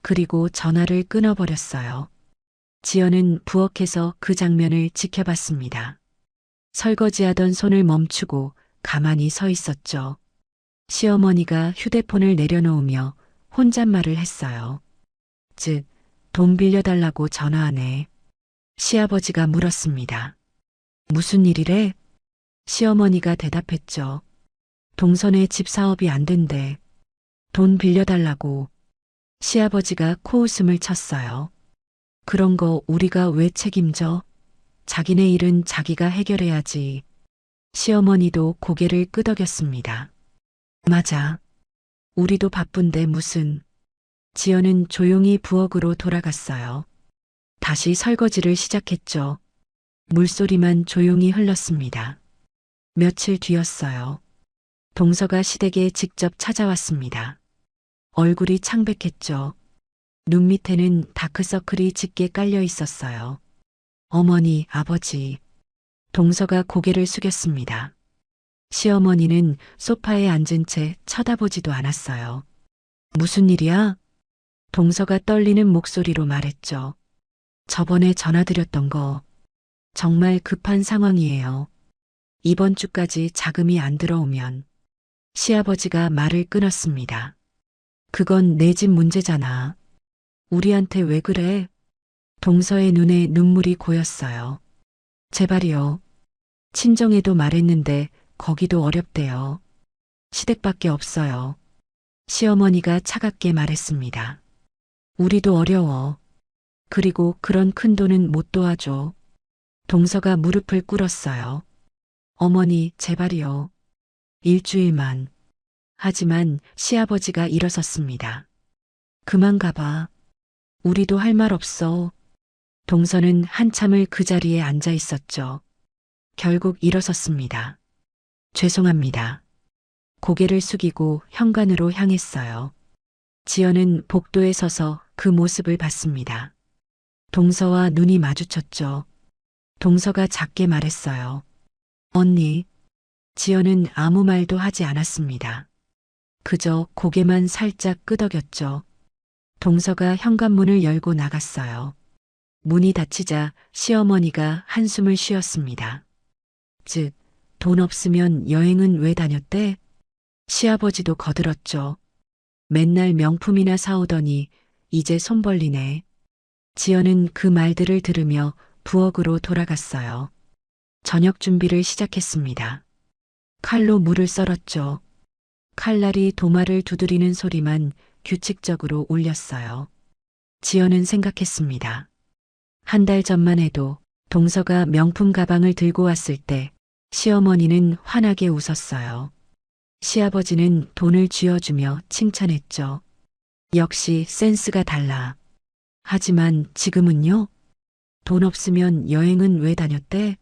그리고 전화를 끊어버렸어요. 지연은 부엌에서 그 장면을 지켜봤습니다. 설거지하던 손을 멈추고 가만히 서 있었죠. 시어머니가 휴대폰을 내려놓으며 혼잣말을 했어요. 즉, 돈 빌려달라고 전화하네. 시아버지가 물었습니다. 무슨 일이래? 시어머니가 대답했죠. 동선의 집 사업이 안 된대. 돈 빌려달라고. 시아버지가 코웃음을 쳤어요. 그런 거 우리가 왜 책임져? 자기네 일은 자기가 해결해야지. 시어머니도 고개를 끄덕였습니다. 맞아. 우리도 바쁜데 무슨. 지연은 조용히 부엌으로 돌아갔어요. 다시 설거지를 시작했죠. 물소리만 조용히 흘렀습니다. 며칠 뒤였어요. 동서가 시댁에 직접 찾아왔습니다. 얼굴이 창백했죠. 눈 밑에는 다크서클이 짙게 깔려 있었어요. 어머니, 아버지. 동서가 고개를 숙였습니다. 시어머니는 소파에 앉은 채 쳐다보지도 않았어요. 무슨 일이야? 동서가 떨리는 목소리로 말했죠. 저번에 전화드렸던 거 정말 급한 상황이에요. 이번 주까지 자금이 안 들어오면. 시아버지가 말을 끊었습니다. 그건 내 집 문제잖아. 우리한테 왜 그래? 동서의 눈에 눈물이 고였어요. 제발이요. 친정에도 말했는데 거기도 어렵대요. 시댁밖에 없어요. 시어머니가 차갑게 말했습니다. 우리도 어려워. 그리고 그런 큰 돈은 못 도와줘. 동서가 무릎을 꿇었어요. 어머니, 제발이요. 일주일만. 하지만 시아버지가 일어섰습니다. 그만 가봐. 우리도 할 말 없어. 동서는 한참을 그 자리에 앉아 있었죠. 결국 일어섰습니다. 죄송합니다. 고개를 숙이고 현관으로 향했어요. 지연은 복도에 서서 그 모습을 봤습니다. 동서와 눈이 마주쳤죠. 동서가 작게 말했어요. 언니. 지연은 아무 말도 하지 않았습니다. 그저 고개만 살짝 끄덕였죠. 동서가 현관문을 열고 나갔어요. 문이 닫히자 시어머니가 한숨을 쉬었습니다. 즉, 돈 없으면 여행은 왜 다녔대? 시아버지도 거들었죠. 맨날 명품이나 사오더니 이제 손 벌리네. 지연은 그 말들을 들으며 부엌으로 돌아갔어요. 저녁 준비를 시작했습니다. 칼로 물을 썰었죠. 칼날이 도마를 두드리는 소리만 규칙적으로 울렸어요. 지연은 생각했습니다. 한 달 전만 해도 동서가 명품 가방을 들고 왔을 때 시어머니는 환하게 웃었어요. 시아버지는 돈을 쥐어주며 칭찬했죠. 역시 센스가 달라. 하지만 지금은요? 돈 없으면 여행은 왜 다녔대?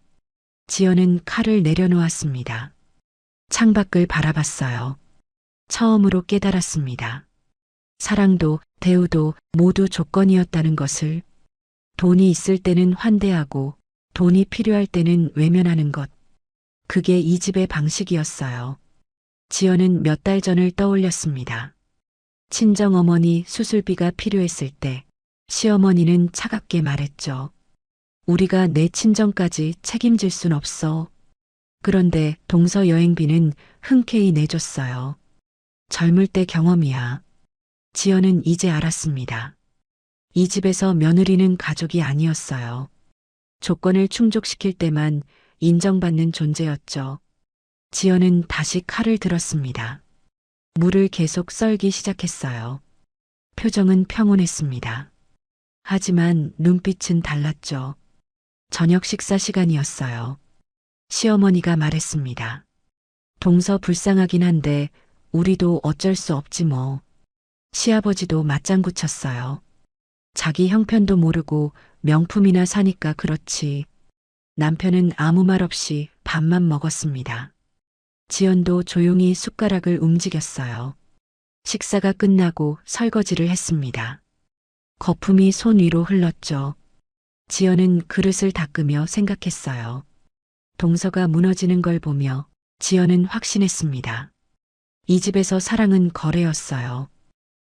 지연은 칼을 내려놓았습니다. 창밖을 바라봤어요. 처음으로 깨달았습니다. 사랑도 대우도 모두 조건이었다는 것을. 돈이 있을 때는 환대하고 돈이 필요할 때는 외면하는 것. 그게 이 집의 방식이었어요. 지연은 몇 달 전을 떠올렸습니다. 친정어머니 수술비가 필요했을 때 시어머니는 차갑게 말했죠. 우리가 내 친정까지 책임질 순 없어. 그런데 동서 여행비는 흔쾌히 내줬어요. 젊을 때 경험이야. 지연은 이제 알았습니다. 이 집에서 며느리는 가족이 아니었어요. 조건을 충족시킬 때만 인정받는 존재였죠. 지연은 다시 칼을 들었습니다. 물을 계속 썰기 시작했어요. 표정은 평온했습니다. 하지만 눈빛은 달랐죠. 저녁 식사 시간이었어요. 시어머니가 말했습니다. 동서 불쌍하긴 한데 우리도 어쩔 수 없지 뭐. 시아버지도 맞장구 쳤어요. 자기 형편도 모르고 명품이나 사니까 그렇지. 남편은 아무 말 없이 밥만 먹었습니다. 지연도 조용히 숟가락을 움직였어요. 식사가 끝나고 설거지를 했습니다. 거품이 손 위로 흘렀죠. 지연은 그릇을 닦으며 생각했어요. 동서가 무너지는 걸 보며 지연은 확신했습니다. 이 집에서 사랑은 거래였어요.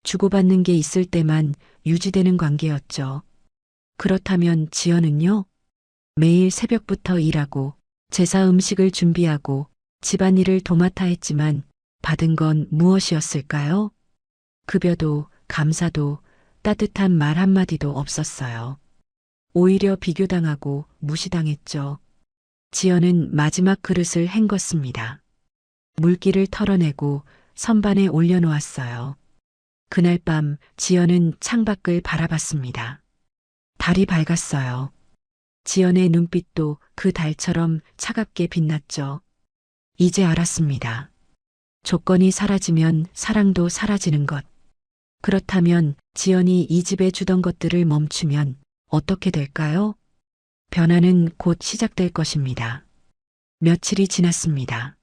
주고받는 게 있을 때만 유지되는 관계였죠. 그렇다면 지연은요? 매일 새벽부터 일하고 제사 음식을 준비하고 집안일을 도맡아 했지만 받은 건 무엇이었을까요? 급여도 감사도 따뜻한 말 한마디도 없었어요. 오히려 비교당하고 무시당했죠. 지연은 마지막 그릇을 헹궜습니다. 물기를 털어내고 선반에 올려놓았어요. 그날 밤 지연은 창밖을 바라봤습니다. 달이 밝았어요. 지연의 눈빛도 그 달처럼 차갑게 빛났죠. 이제 알았습니다. 조건이 사라지면 사랑도 사라지는 것. 그렇다면 지연이 이 집에 주던 것들을 멈추면 어떻게 될까요? 변화는 곧 시작될 것입니다. 며칠이 지났습니다.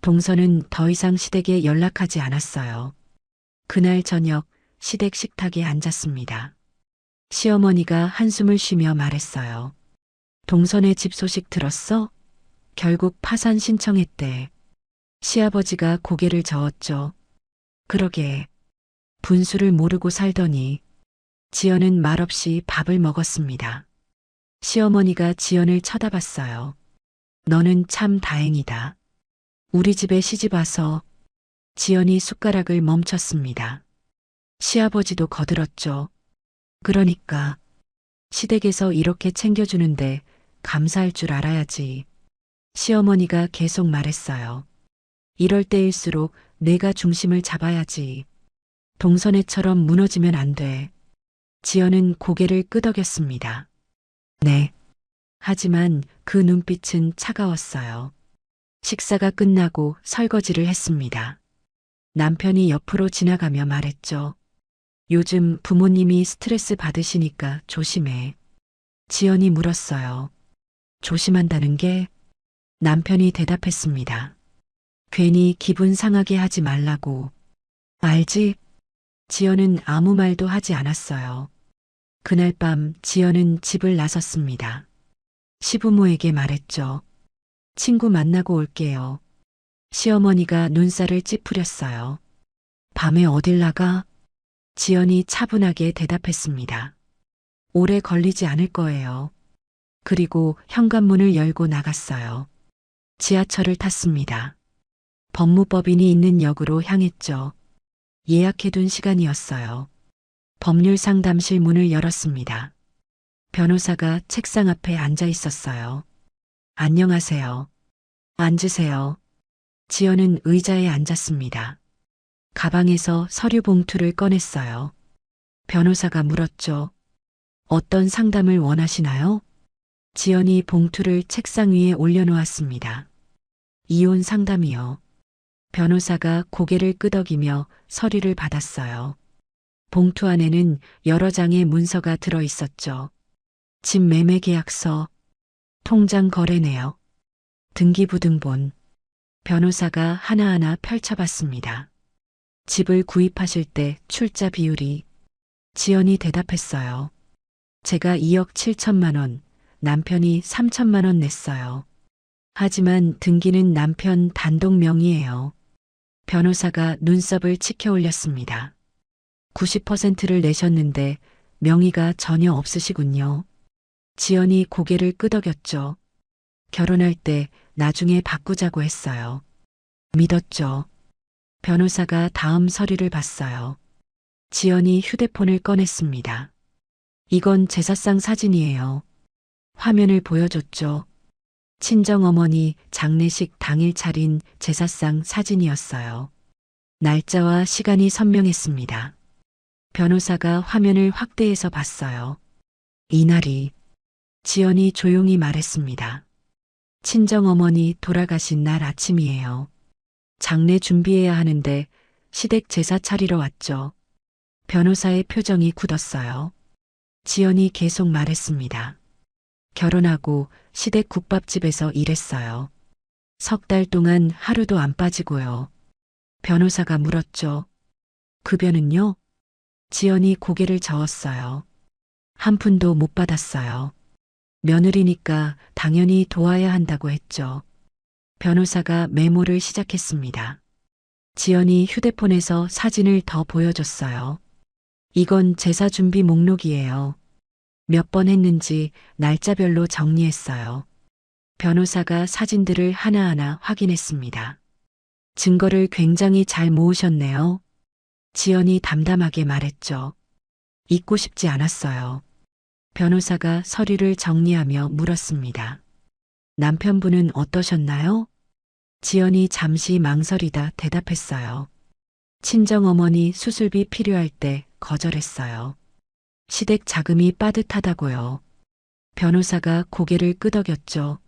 동서는 더 이상 시댁에 연락하지 않았어요. 그날 저녁 시댁 식탁에 앉았습니다. 시어머니가 한숨을 쉬며 말했어요. 동선의 집 소식 들었어? 결국 파산 신청했대. 시아버지가 고개를 저었죠. 그러게. 분수를 모르고 살더니. 지연은 말없이 밥을 먹었습니다. 시어머니가 지연을 쳐다봤어요. 너는 참 다행이다. 우리 집에 시집 와서. 지연이 숟가락을 멈췄습니다. 시아버지도 거들었죠. 그러니까 시댁에서 이렇게 챙겨주는데 감사할 줄 알아야지. 시어머니가 계속 말했어요. 이럴 때일수록 내가 중심을 잡아야지. 동선애처럼 무너지면 안 돼. 지연은 고개를 끄덕였습니다. 네. 하지만 그 눈빛은 차가웠어요. 식사가 끝나고 설거지를 했습니다. 남편이 옆으로 지나가며 말했죠. 요즘 부모님이 스트레스 받으시니까 조심해. 지연이 물었어요. 조심한다는 게? 남편이 대답했습니다. 괜히 기분 상하게 하지 말라고. 알지? 지연은 아무 말도 하지 않았어요. 그날 밤 지연은 집을 나섰습니다. 시부모에게 말했죠. 친구 만나고 올게요. 시어머니가 눈살을 찌푸렸어요. 밤에 어딜 나가? 지연이 차분하게 대답했습니다. 오래 걸리지 않을 거예요. 그리고 현관문을 열고 나갔어요. 지하철을 탔습니다. 법무법인이 있는 역으로 향했죠. 예약해둔 시간이었어요. 법률 상담실 문을 열었습니다. 변호사가 책상 앞에 앉아 있었어요. 안녕하세요. 앉으세요. 지연은 의자에 앉았습니다. 가방에서 서류 봉투를 꺼냈어요. 변호사가 물었죠. 어떤 상담을 원하시나요? 지연이 봉투를 책상 위에 올려놓았습니다. 이혼 상담이요. 변호사가 고개를 끄덕이며 서류를 받았어요. 봉투 안에는 여러 장의 문서가 들어 있었죠. 집 매매 계약서, 통장 거래 내역, 등기부등본. 변호사가 하나하나 펼쳐봤습니다. 집을 구입하실 때 출자 비율이. 지연이 대답했어요. 제가 2억 7천만 원, 남편이 3천만 원 냈어요. 하지만 등기는 남편 단독 명의예요. 변호사가 눈썹을 치켜 올렸습니다. 90%를 내셨는데 명의가 전혀 없으시군요. 지연이 고개를 끄덕였죠. 결혼할 때 나중에 바꾸자고 했어요. 믿었죠. 변호사가 다음 서류를 봤어요. 지연이 휴대폰을 꺼냈습니다. 이건 제사상 사진이에요. 화면을 보여줬죠. 친정어머니 장례식 당일 차린 제사상 사진이었어요. 날짜와 시간이 선명했습니다. 변호사가 화면을 확대해서 봤어요. 이날이. 지연이 조용히 말했습니다. 친정어머니 돌아가신 날 아침이에요. 장례 준비해야 하는데 시댁 제사 차리러 왔죠. 변호사의 표정이 굳었어요. 지연이 계속 말했습니다. 결혼하고 시댁 국밥집에서 일했어요. 3달 동안 하루도 안 빠지고요. 변호사가 물었죠. 급여는요? 지연이 고개를 저었어요. 한 푼도 못 받았어요. 며느리니까 당연히 도와야 한다고 했죠. 변호사가 메모를 시작했습니다. 지연이 휴대폰에서 사진을 더 보여줬어요. 이건 제사 준비 목록이에요. 몇 번 했는지 날짜별로 정리했어요. 변호사가 사진들을 하나하나 확인했습니다. 증거를 굉장히 잘 모으셨네요. 지연이 담담하게 말했죠. 잊고 싶지 않았어요. 변호사가 서류를 정리하며 물었습니다. 남편분은 어떠셨나요? 지연이 잠시 망설이다 대답했어요. 친정어머니 수술비 필요할 때 거절했어요. 시댁 자금이 빠듯하다고요. 변호사가 고개를 끄덕였죠.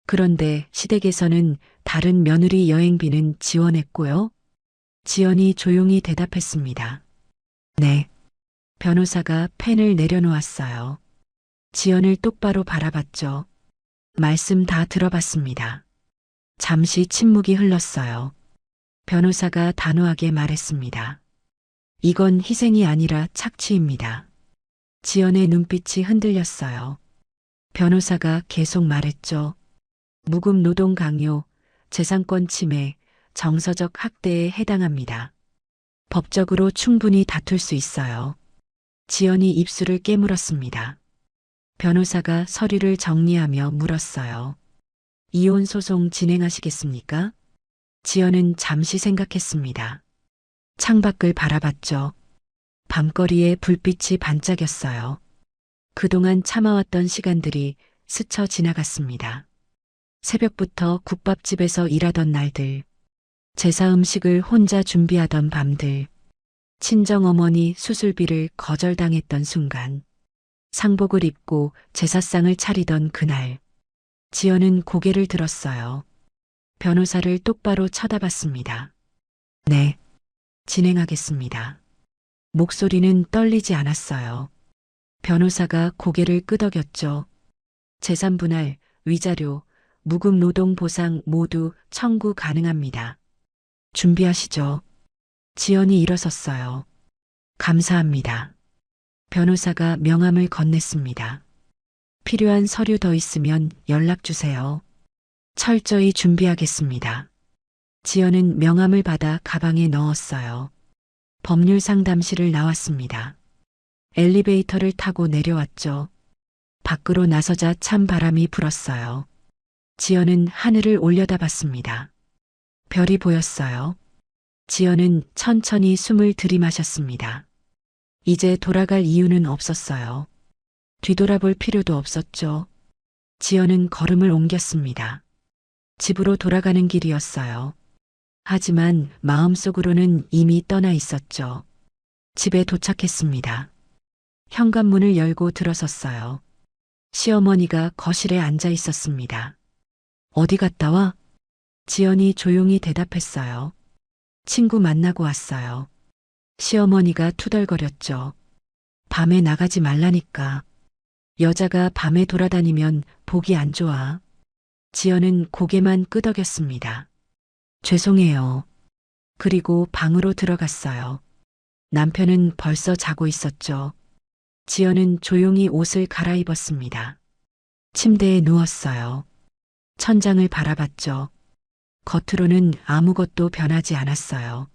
그런데 시댁에서는 다른 며느리 여행비는 지원했고요. 지연이 조용히 대답했습니다. 네. 변호사가 펜을 내려놓았어요. 지연을 똑바로 바라봤죠. 말씀 다 들어봤습니다. 잠시 침묵이 흘렀어요. 변호사가 단호하게 말했습니다. 이건 희생이 아니라 착취입니다. 지연의 눈빛이 흔들렸어요. 변호사가 계속 말했죠. 무급 노동 강요, 재산권 침해, 정서적 학대에 해당합니다. 법적으로 충분히 다툴 수 있어요. 지연이 입술을 깨물었습니다. 변호사가 서류를 정리하며 물었어요. 이혼 소송 진행하시겠습니까? 지연은 잠시 생각했습니다. 창밖을 바라봤죠. 밤거리에 불빛이 반짝였어요. 그동안 참아왔던 시간들이 스쳐 지나갔습니다. 새벽부터 국밥집에서 일하던 날들, 제사 음식을 혼자 준비하던 밤들, 친정어머니 수술비를 거절당했던 순간, 상복을 입고 제사상을 차리던 그날, 지연은 고개를 들었어요. 변호사를 똑바로 쳐다봤습니다. 네, 진행하겠습니다. 목소리는 떨리지 않았어요. 변호사가 고개를 끄덕였죠. 재산분할, 위자료, 무급 노동 보상 모두 청구 가능합니다. 준비하시죠. 지연이 일어섰어요. 감사합니다. 변호사가 명함을 건넸습니다. 필요한 서류 더 있으면 연락 주세요. 철저히 준비하겠습니다. 지연은 명함을 받아 가방에 넣었어요. 법률 상담실을 나왔습니다. 엘리베이터를 타고 내려왔죠. 밖으로 나서자 찬 바람이 불었어요. 지연은 하늘을 올려다봤습니다. 별이 보였어요. 지연은 천천히 숨을 들이마셨습니다. 이제 돌아갈 이유는 없었어요. 뒤돌아볼 필요도 없었죠. 지연은 걸음을 옮겼습니다. 집으로 돌아가는 길이었어요. 하지만 마음속으로는 이미 떠나 있었죠. 집에 도착했습니다. 현관문을 열고 들어섰어요. 시어머니가 거실에 앉아 있었습니다. 어디 갔다 와? 지연이 조용히 대답했어요. 친구 만나고 왔어요. 시어머니가 투덜거렸죠. 밤에 나가지 말라니까. 여자가 밤에 돌아다니면 보기 안 좋아. 지연은 고개만 끄덕였습니다. 죄송해요. 그리고 방으로 들어갔어요. 남편은 벌써 자고 있었죠. 지연은 조용히 옷을 갈아입었습니다. 침대에 누웠어요. 천장을 바라봤죠. 겉으로는 아무것도 변하지 않았어요.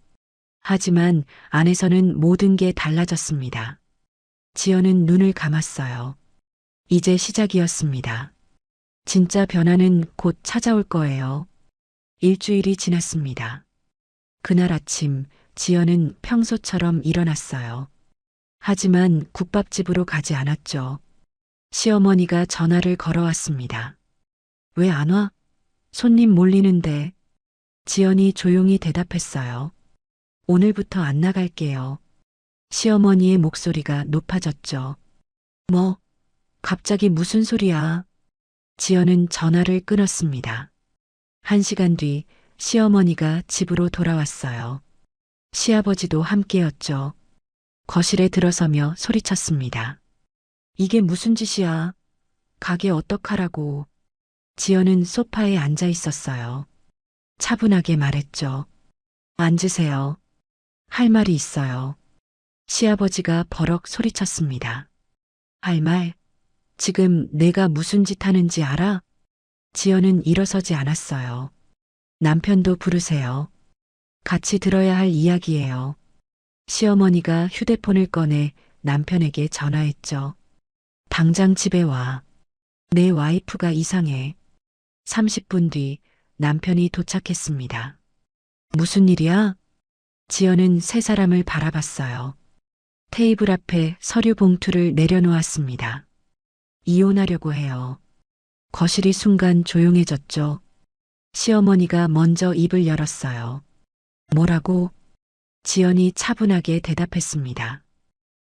하지만 안에서는 모든 게 달라졌습니다. 지연은 눈을 감았어요. 이제 시작이었습니다. 진짜 변화는 곧 찾아올 거예요. 일주일이 지났습니다. 그날 아침 지연은 평소처럼 일어났어요. 하지만 국밥집으로 가지 않았죠. 시어머니가 전화를 걸어왔습니다. 왜 안 와? 손님 몰리는데. 지연이 조용히 대답했어요. 오늘부터 안 나갈게요. 시어머니의 목소리가 높아졌죠. 뭐? 갑자기 무슨 소리야? 지연은 전화를 끊었습니다. 1시간 뒤 시어머니가 집으로 돌아왔어요. 시아버지도 함께였죠. 거실에 들어서며 소리쳤습니다. 이게 무슨 짓이야? 가게 어떡하라고. 지연은 소파에 앉아 있었어요. 차분하게 말했죠. 앉으세요. 할 말이 있어요. 시아버지가 버럭 소리쳤습니다. 할 말? 지금 내가 무슨 짓 하는지 알아? 지연은 일어서지 않았어요. 남편도 부르세요. 같이 들어야 할 이야기예요. 시어머니가 휴대폰을 꺼내 남편에게 전화했죠. 당장 집에 와. 내 와이프가 이상해. 30분 뒤 남편이 도착했습니다. 무슨 일이야? 지연은 세 사람을 바라봤어요. 테이블 앞에 서류 봉투를 내려놓았습니다. 이혼하려고 해요. 거실이 순간 조용해졌죠. 시어머니가 먼저 입을 열었어요. 뭐라고? 지연이 차분하게 대답했습니다.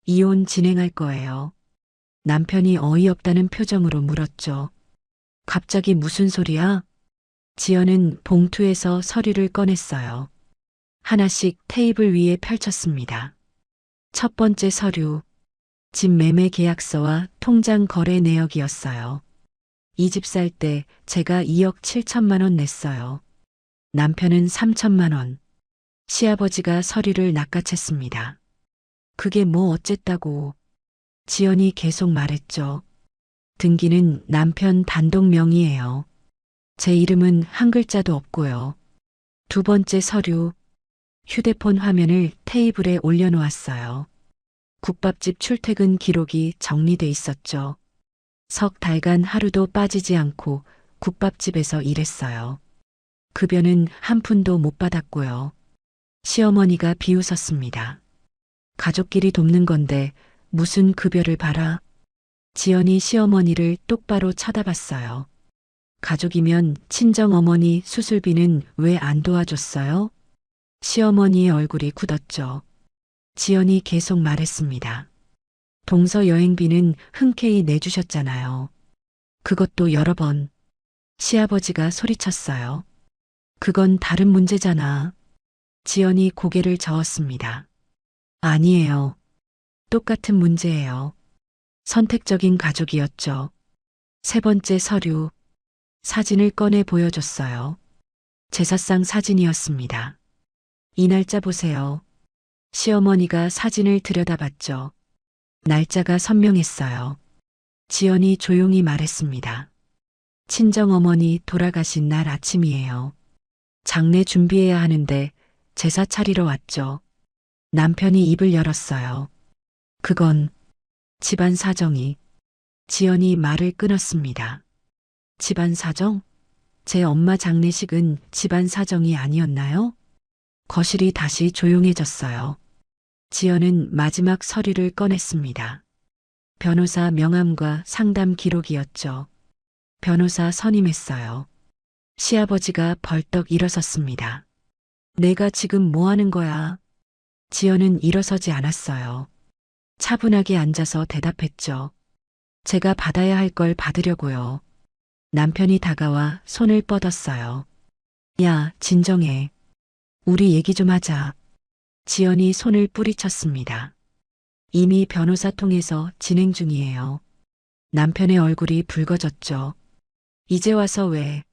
이혼 진행할 거예요. 남편이 어이없다는 표정으로 물었죠. 갑자기 무슨 소리야? 지연은 봉투에서 서류를 꺼냈어요. 하나씩 테이블 위에 펼쳤습니다. 첫 번째 서류, 집 매매 계약서와 통장 거래 내역이었어요. 이 집 살 때 제가 2억 7천만 원 냈어요. 남편은 3천만 원. 시아버지가 서류를 낚아챘습니다. 그게 뭐 어쨌다고. 지연이 계속 말했죠. 등기는 남편 단독 명의예요. 제 이름은 한 글자도 없고요. 두 번째 서류, 휴대폰 화면을 테이블에 올려놓았어요. 국밥집 출퇴근 기록이 정리돼 있었죠. 석 달간 하루도 빠지지 않고 국밥집에서 일했어요. 급여는 한 푼도 못 받았고요. 시어머니가 비웃었습니다. 가족끼리 돕는 건데 무슨 급여를 받아? 지연이 시어머니를 똑바로 쳐다봤어요. 가족이면 친정어머니 수술비는 왜 안 도와줬어요? 시어머니의 얼굴이 굳었죠. 지연이 계속 말했습니다. 동서 여행비는 흔쾌히 내주셨잖아요. 그것도 여러 번. 시아버지가 소리쳤어요. 그건 다른 문제잖아. 지연이 고개를 저었습니다. 아니에요. 똑같은 문제예요. 선택적인 가족이었죠. 세 번째 서류. 사진을 꺼내 보여줬어요. 제사상 사진이었습니다. 이 날짜 보세요. 시어머니가 사진을 들여다봤죠. 날짜가 선명했어요. 지연이 조용히 말했습니다. 친정어머니 돌아가신 날 아침이에요. 장례 준비해야 하는데 제사 차리러 왔죠. 남편이 입을 열었어요. 그건 집안 사정이. 지연이 말을 끊었습니다. 집안 사정? 제 엄마 장례식은 집안 사정이 아니었나요? 거실이 다시 조용해졌어요. 지연은 마지막 서류를 꺼냈습니다. 변호사 명함과 상담 기록이었죠. 변호사 선임했어요. 시아버지가 벌떡 일어섰습니다. 내가 지금 뭐 하는 거야? 지연은 일어서지 않았어요. 차분하게 앉아서 대답했죠. 제가 받아야 할 걸 받으려고요. 남편이 다가와 손을 뻗었어요. 야, 진정해. 우리 얘기 좀 하자. 지연이 손을 뿌리쳤습니다. 이미 변호사 통해서 진행 중이에요. 남편의 얼굴이 붉어졌죠. 이제 와서 왜?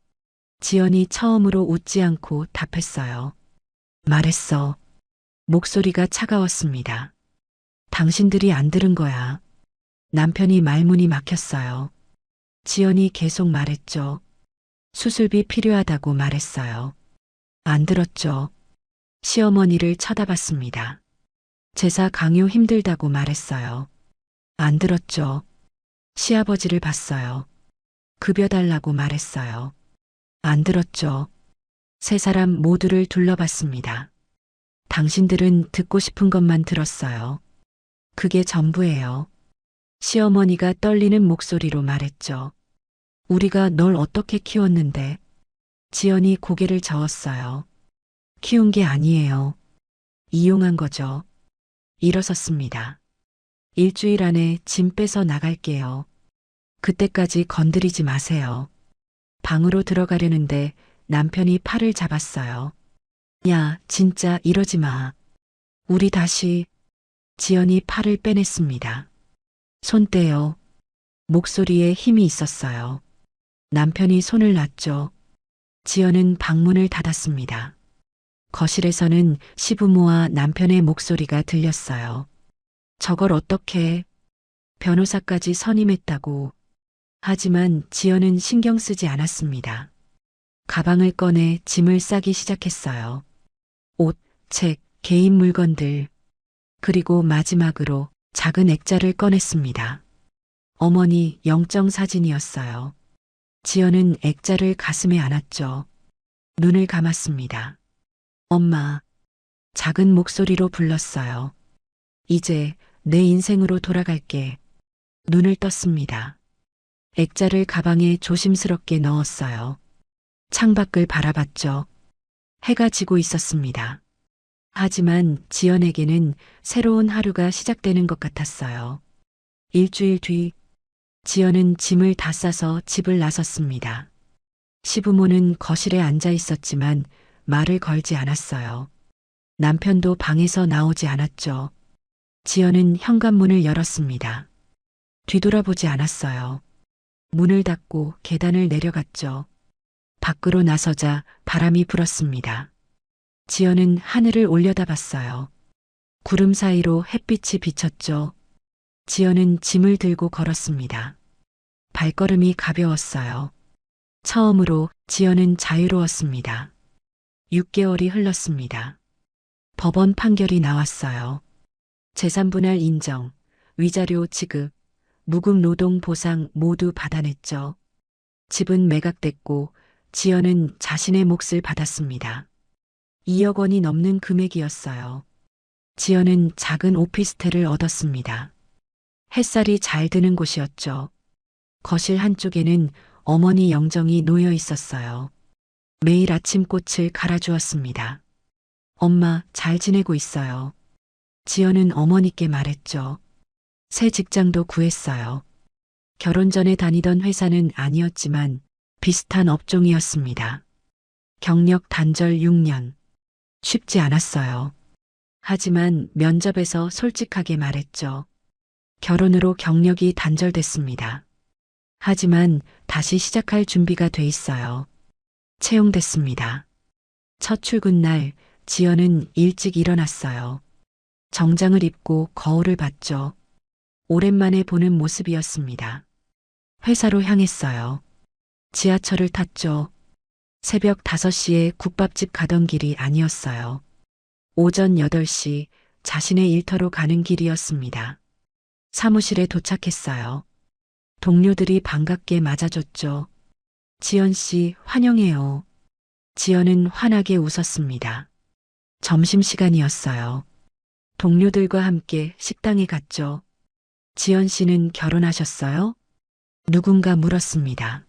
지연이 처음으로 웃지 않고 답했어요. 말했어. 목소리가 차가웠습니다. 당신들이 안 들은 거야. 남편이 말문이 막혔어요. 지연이 계속 말했죠. 수술비 필요하다고 말했어요. 안 들었죠. 시어머니를 쳐다봤습니다. 제사 강요 힘들다고 말했어요. 안 들었죠. 시아버지를 봤어요. 급여 달라고 말했어요. 안 들었죠. 세 사람 모두를 둘러봤습니다. 당신들은 듣고 싶은 것만 들었어요. 그게 전부예요. 시어머니가 떨리는 목소리로 말했죠. 우리가 널 어떻게 키웠는데? 지연이 고개를 저었어요. 키운 게 아니에요. 이용한 거죠. 일어섰습니다. 일주일 안에 짐 빼서 나갈게요. 그때까지 건드리지 마세요. 방으로 들어가려는데 남편이 팔을 잡았어요. 야, 진짜 이러지 마. 우리 다시. 지연이 팔을 빼냈습니다. 손 떼요. 목소리에 힘이 있었어요. 남편이 손을 놨죠. 지연은 방문을 닫았습니다. 거실에서는 시부모와 남편의 목소리가 들렸어요. 저걸 어떻게 변호사까지 선임했다고. 하지만 지연은 신경 쓰지 않았습니다. 가방을 꺼내 짐을 싸기 시작했어요. 옷, 책, 개인 물건들, 그리고 마지막으로 작은 액자를 꺼냈습니다. 어머니 영정 사진이었어요. 지연은 액자를 가슴에 안았죠. 눈을 감았습니다. 엄마. 작은 목소리로 불렀어요. 이제 내 인생으로 돌아갈게. 눈을 떴습니다. 액자를 가방에 조심스럽게 넣었어요. 창밖을 바라봤죠. 해가 지고 있었습니다. 하지만 지연에게는 새로운 하루가 시작되는 것 같았어요. 일주일 뒤, 지연은 짐을 다 싸서 집을 나섰습니다. 시부모는 거실에 앉아 있었지만 말을 걸지 않았어요. 남편도 방에서 나오지 않았죠. 지연은 현관문을 열었습니다. 뒤돌아보지 않았어요. 문을 닫고 계단을 내려갔죠. 밖으로 나서자 바람이 불었습니다. 지연은 하늘을 올려다봤어요. 구름 사이로 햇빛이 비쳤죠. 지연은 짐을 들고 걸었습니다. 발걸음이 가벼웠어요. 처음으로 지연은 자유로웠습니다. 6개월이 흘렀습니다. 법원 판결이 나왔어요. 재산분할 인정, 위자료 지급, 무급 노동 보상 모두 받아냈죠. 집은 매각됐고 지연은 자신의 몫을 받았습니다. 2억 원이 넘는 금액이었어요. 지연은 작은 오피스텔을 얻었습니다. 햇살이 잘 드는 곳이었죠. 거실 한쪽에는 어머니 영정이 놓여 있었어요. 매일 아침 꽃을 갈아주었습니다. 엄마, 잘 지내고 있어요. 지연은 어머니께 말했죠. 새 직장도 구했어요. 결혼 전에 다니던 회사는 아니었지만 비슷한 업종이었습니다. 경력 단절 6년. 쉽지 않았어요. 하지만 면접에서 솔직하게 말했죠. 결혼으로 경력이 단절됐습니다. 하지만 다시 시작할 준비가 돼 있어요. 채용됐습니다. 첫 출근 날 지연은 일찍 일어났어요. 정장을 입고 거울을 봤죠. 오랜만에 보는 모습이었습니다. 회사로 향했어요. 지하철을 탔죠. 새벽 5시에 국밥집 가던 길이 아니었어요. 오전 8시 자신의 일터로 가는 길이었습니다. 사무실에 도착했어요. 동료들이 반갑게 맞아줬죠. 지연 씨 환영해요. 지연은 환하게 웃었습니다. 점심시간이었어요. 동료들과 함께 식당에 갔죠. 지연 씨는 결혼하셨어요? 누군가 물었습니다.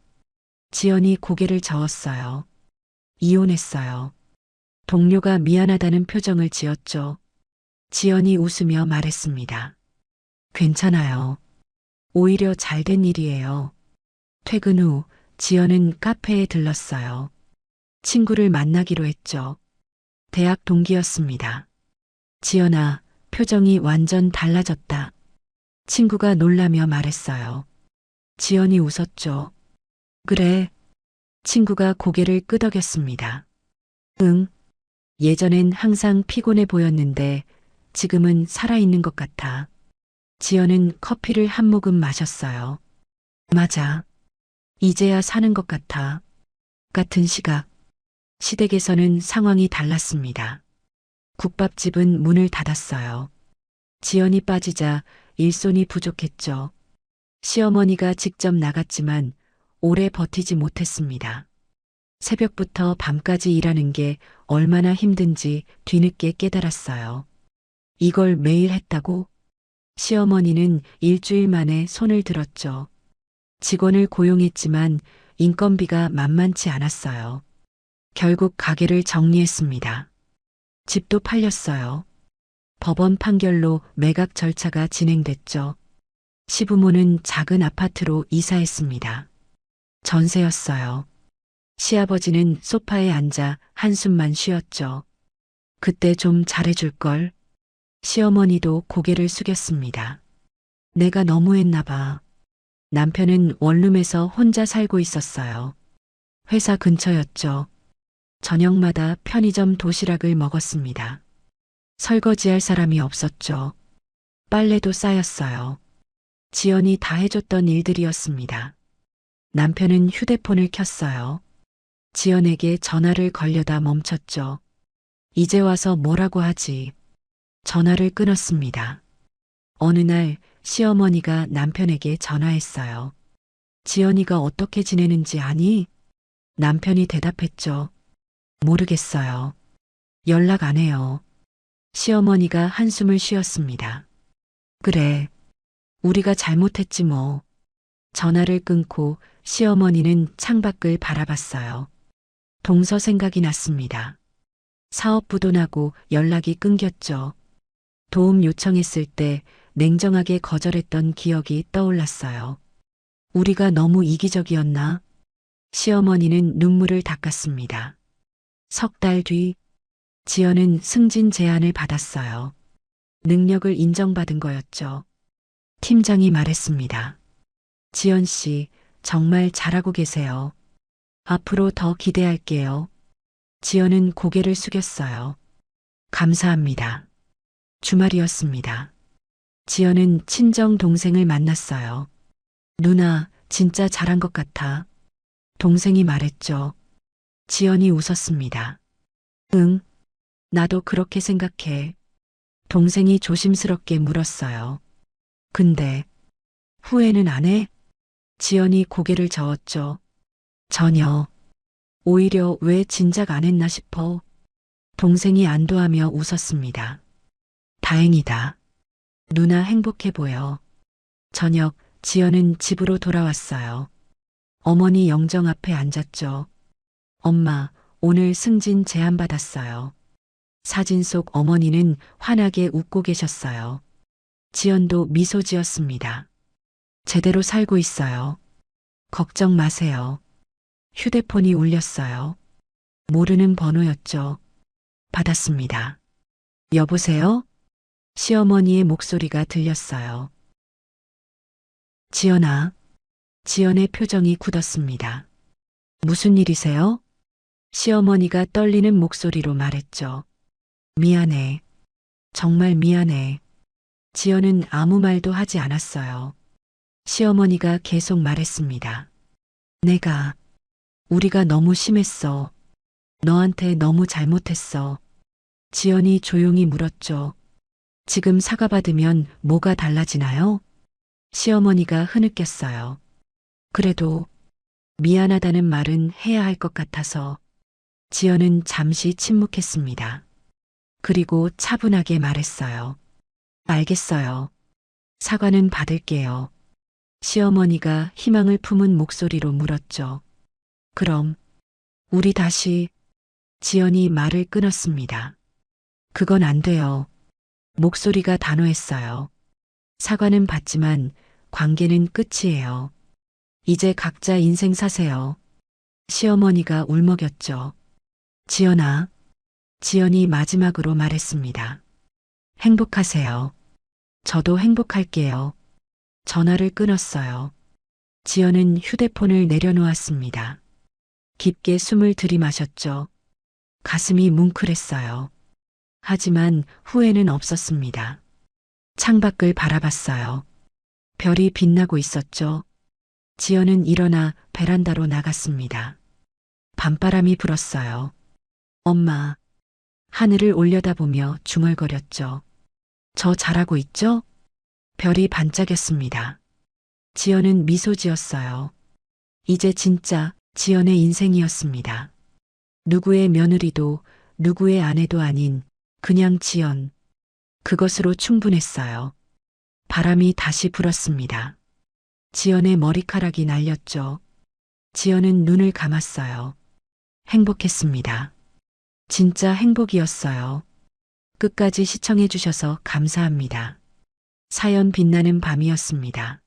지연이 고개를 저었어요. 이혼했어요. 동료가 미안하다는 표정을 지었죠. 지연이 웃으며 말했습니다. 괜찮아요. 오히려 잘된 일이에요. 퇴근 후 지연은 카페에 들렀어요. 친구를 만나기로 했죠. 대학 동기였습니다. 지연아, 표정이 완전 달라졌다. 친구가 놀라며 말했어요. 지연이 웃었죠. 그래. 친구가 고개를 끄덕였습니다. 응. 예전엔 항상 피곤해 보였는데 지금은 살아있는 것 같아. 지연은 커피를 한 모금 마셨어요. 맞아. 이제야 사는 것 같아. 같은 시각. 시댁에서는 상황이 달랐습니다. 국밥집은 문을 닫았어요. 지연이 빠지자 일손이 부족했죠. 시어머니가 직접 나갔지만 오래 버티지 못했습니다. 새벽부터 밤까지 일하는 게 얼마나 힘든지 뒤늦게 깨달았어요. 이걸 매일 했다고? 시어머니는 일주일 만에 손을 들었죠. 직원을 고용했지만 인건비가 만만치 않았어요. 결국 가게를 정리했습니다. 집도 팔렸어요. 법원 판결로 매각 절차가 진행됐죠. 시부모는 작은 아파트로 이사했습니다. 전세였어요. 시아버지는 소파에 앉아 한숨만 쉬었죠. 그때 좀 잘해줄걸. 시어머니도 고개를 숙였습니다. 내가 너무했나 봐. 남편은 원룸에서 혼자 살고 있었어요. 회사 근처였죠. 저녁마다 편의점 도시락을 먹었습니다. 설거지할 사람이 없었죠. 빨래도 쌓였어요. 지연이 다 해줬던 일들이었습니다. 남편은 휴대폰을 켰어요. 지연에게 전화를 걸려다 멈췄죠. 이제 와서 뭐라고 하지. 전화를 끊었습니다. 어느 날 시어머니가 남편에게 전화했어요. 지연이가 어떻게 지내는지 아니? 남편이 대답했죠. 모르겠어요. 연락 안 해요. 시어머니가 한숨을 쉬었습니다. 그래. 우리가 잘못했지 뭐. 전화를 끊고 시어머니는 창밖을 바라봤어요. 동서 생각이 났습니다. 사업 부도나고 연락이 끊겼죠. 도움 요청했을 때 냉정하게 거절했던 기억이 떠올랐어요. 우리가 너무 이기적이었나? 시어머니는 눈물을 닦았습니다. 석 달 뒤, 지연은 승진 제안을 받았어요. 능력을 인정받은 거였죠. 팀장이 말했습니다. 지연 씨, 정말 잘하고 계세요. 앞으로 더 기대할게요. 지연은 고개를 숙였어요. 감사합니다. 주말이었습니다. 지연은 친정 동생을 만났어요. 누나, 진짜 잘한 것 같아. 동생이 말했죠. 지연이 웃었습니다. 응, 나도 그렇게 생각해. 동생이 조심스럽게 물었어요. 근데 후회는 안 해? 지연이 고개를 저었죠. 전혀. 오히려 왜 진작 안 했나 싶어. 동생이 안도하며 웃었습니다. 다행이다. 누나 행복해 보여. 저녁 지연은 집으로 돌아왔어요. 어머니 영정 앞에 앉았죠. 엄마, 오늘 승진 제안 받았어요. 사진 속 어머니는 환하게 웃고 계셨어요. 지연도 미소 지었습니다. 제대로 살고 있어요. 걱정 마세요. 휴대폰이 울렸어요. 모르는 번호였죠. 받았습니다. 여보세요? 시어머니의 목소리가 들렸어요. 지연아. 지연의 표정이 굳었습니다. 무슨 일이세요? 시어머니가 떨리는 목소리로 말했죠. 미안해. 정말 미안해. 지연은 아무 말도 하지 않았어요. 시어머니가 계속 말했습니다. 우리가 너무 심했어. 너한테 너무 잘못했어. 지연이 조용히 물었죠. 지금 사과받으면 뭐가 달라지나요? 시어머니가 흐느꼈어요. 그래도 미안하다는 말은 해야 할 것 같아서 지연은 잠시 침묵했습니다. 그리고 차분하게 말했어요. 알겠어요. 사과는 받을게요. 시어머니가 희망을 품은 목소리로 물었죠. 그럼 우리 다시 지연이 말을 끊었습니다. 그건 안 돼요. 목소리가 단호했어요. 사과는 받지만 관계는 끝이에요. 이제 각자 인생 사세요. 시어머니가 울먹였죠. 지연아. 지연이 마지막으로 말했습니다. 행복하세요. 저도 행복할게요. 전화를 끊었어요. 지연은 휴대폰을 내려놓았습니다. 깊게 숨을 들이마셨죠. 가슴이 뭉클했어요. 하지만 후회는 없었습니다. 창밖을 바라봤어요. 별이 빛나고 있었죠. 지연은 일어나 베란다로 나갔습니다. 밤바람이 불었어요. 엄마. 하늘을 올려다보며 중얼거렸죠. 저 잘하고 있죠? 별이 반짝였습니다. 지연은 미소 지었어요. 이제 진짜 지연의 인생이었습니다. 누구의 며느리도 누구의 아내도 아닌 그냥 지연. 그것으로 충분했어요. 바람이 다시 불었습니다. 지연의 머리카락이 날렸죠. 지연은 눈을 감았어요. 행복했습니다. 진짜 행복이었어요. 끝까지 시청해 주셔서 감사합니다. 사연 빛나는 밤이었습니다.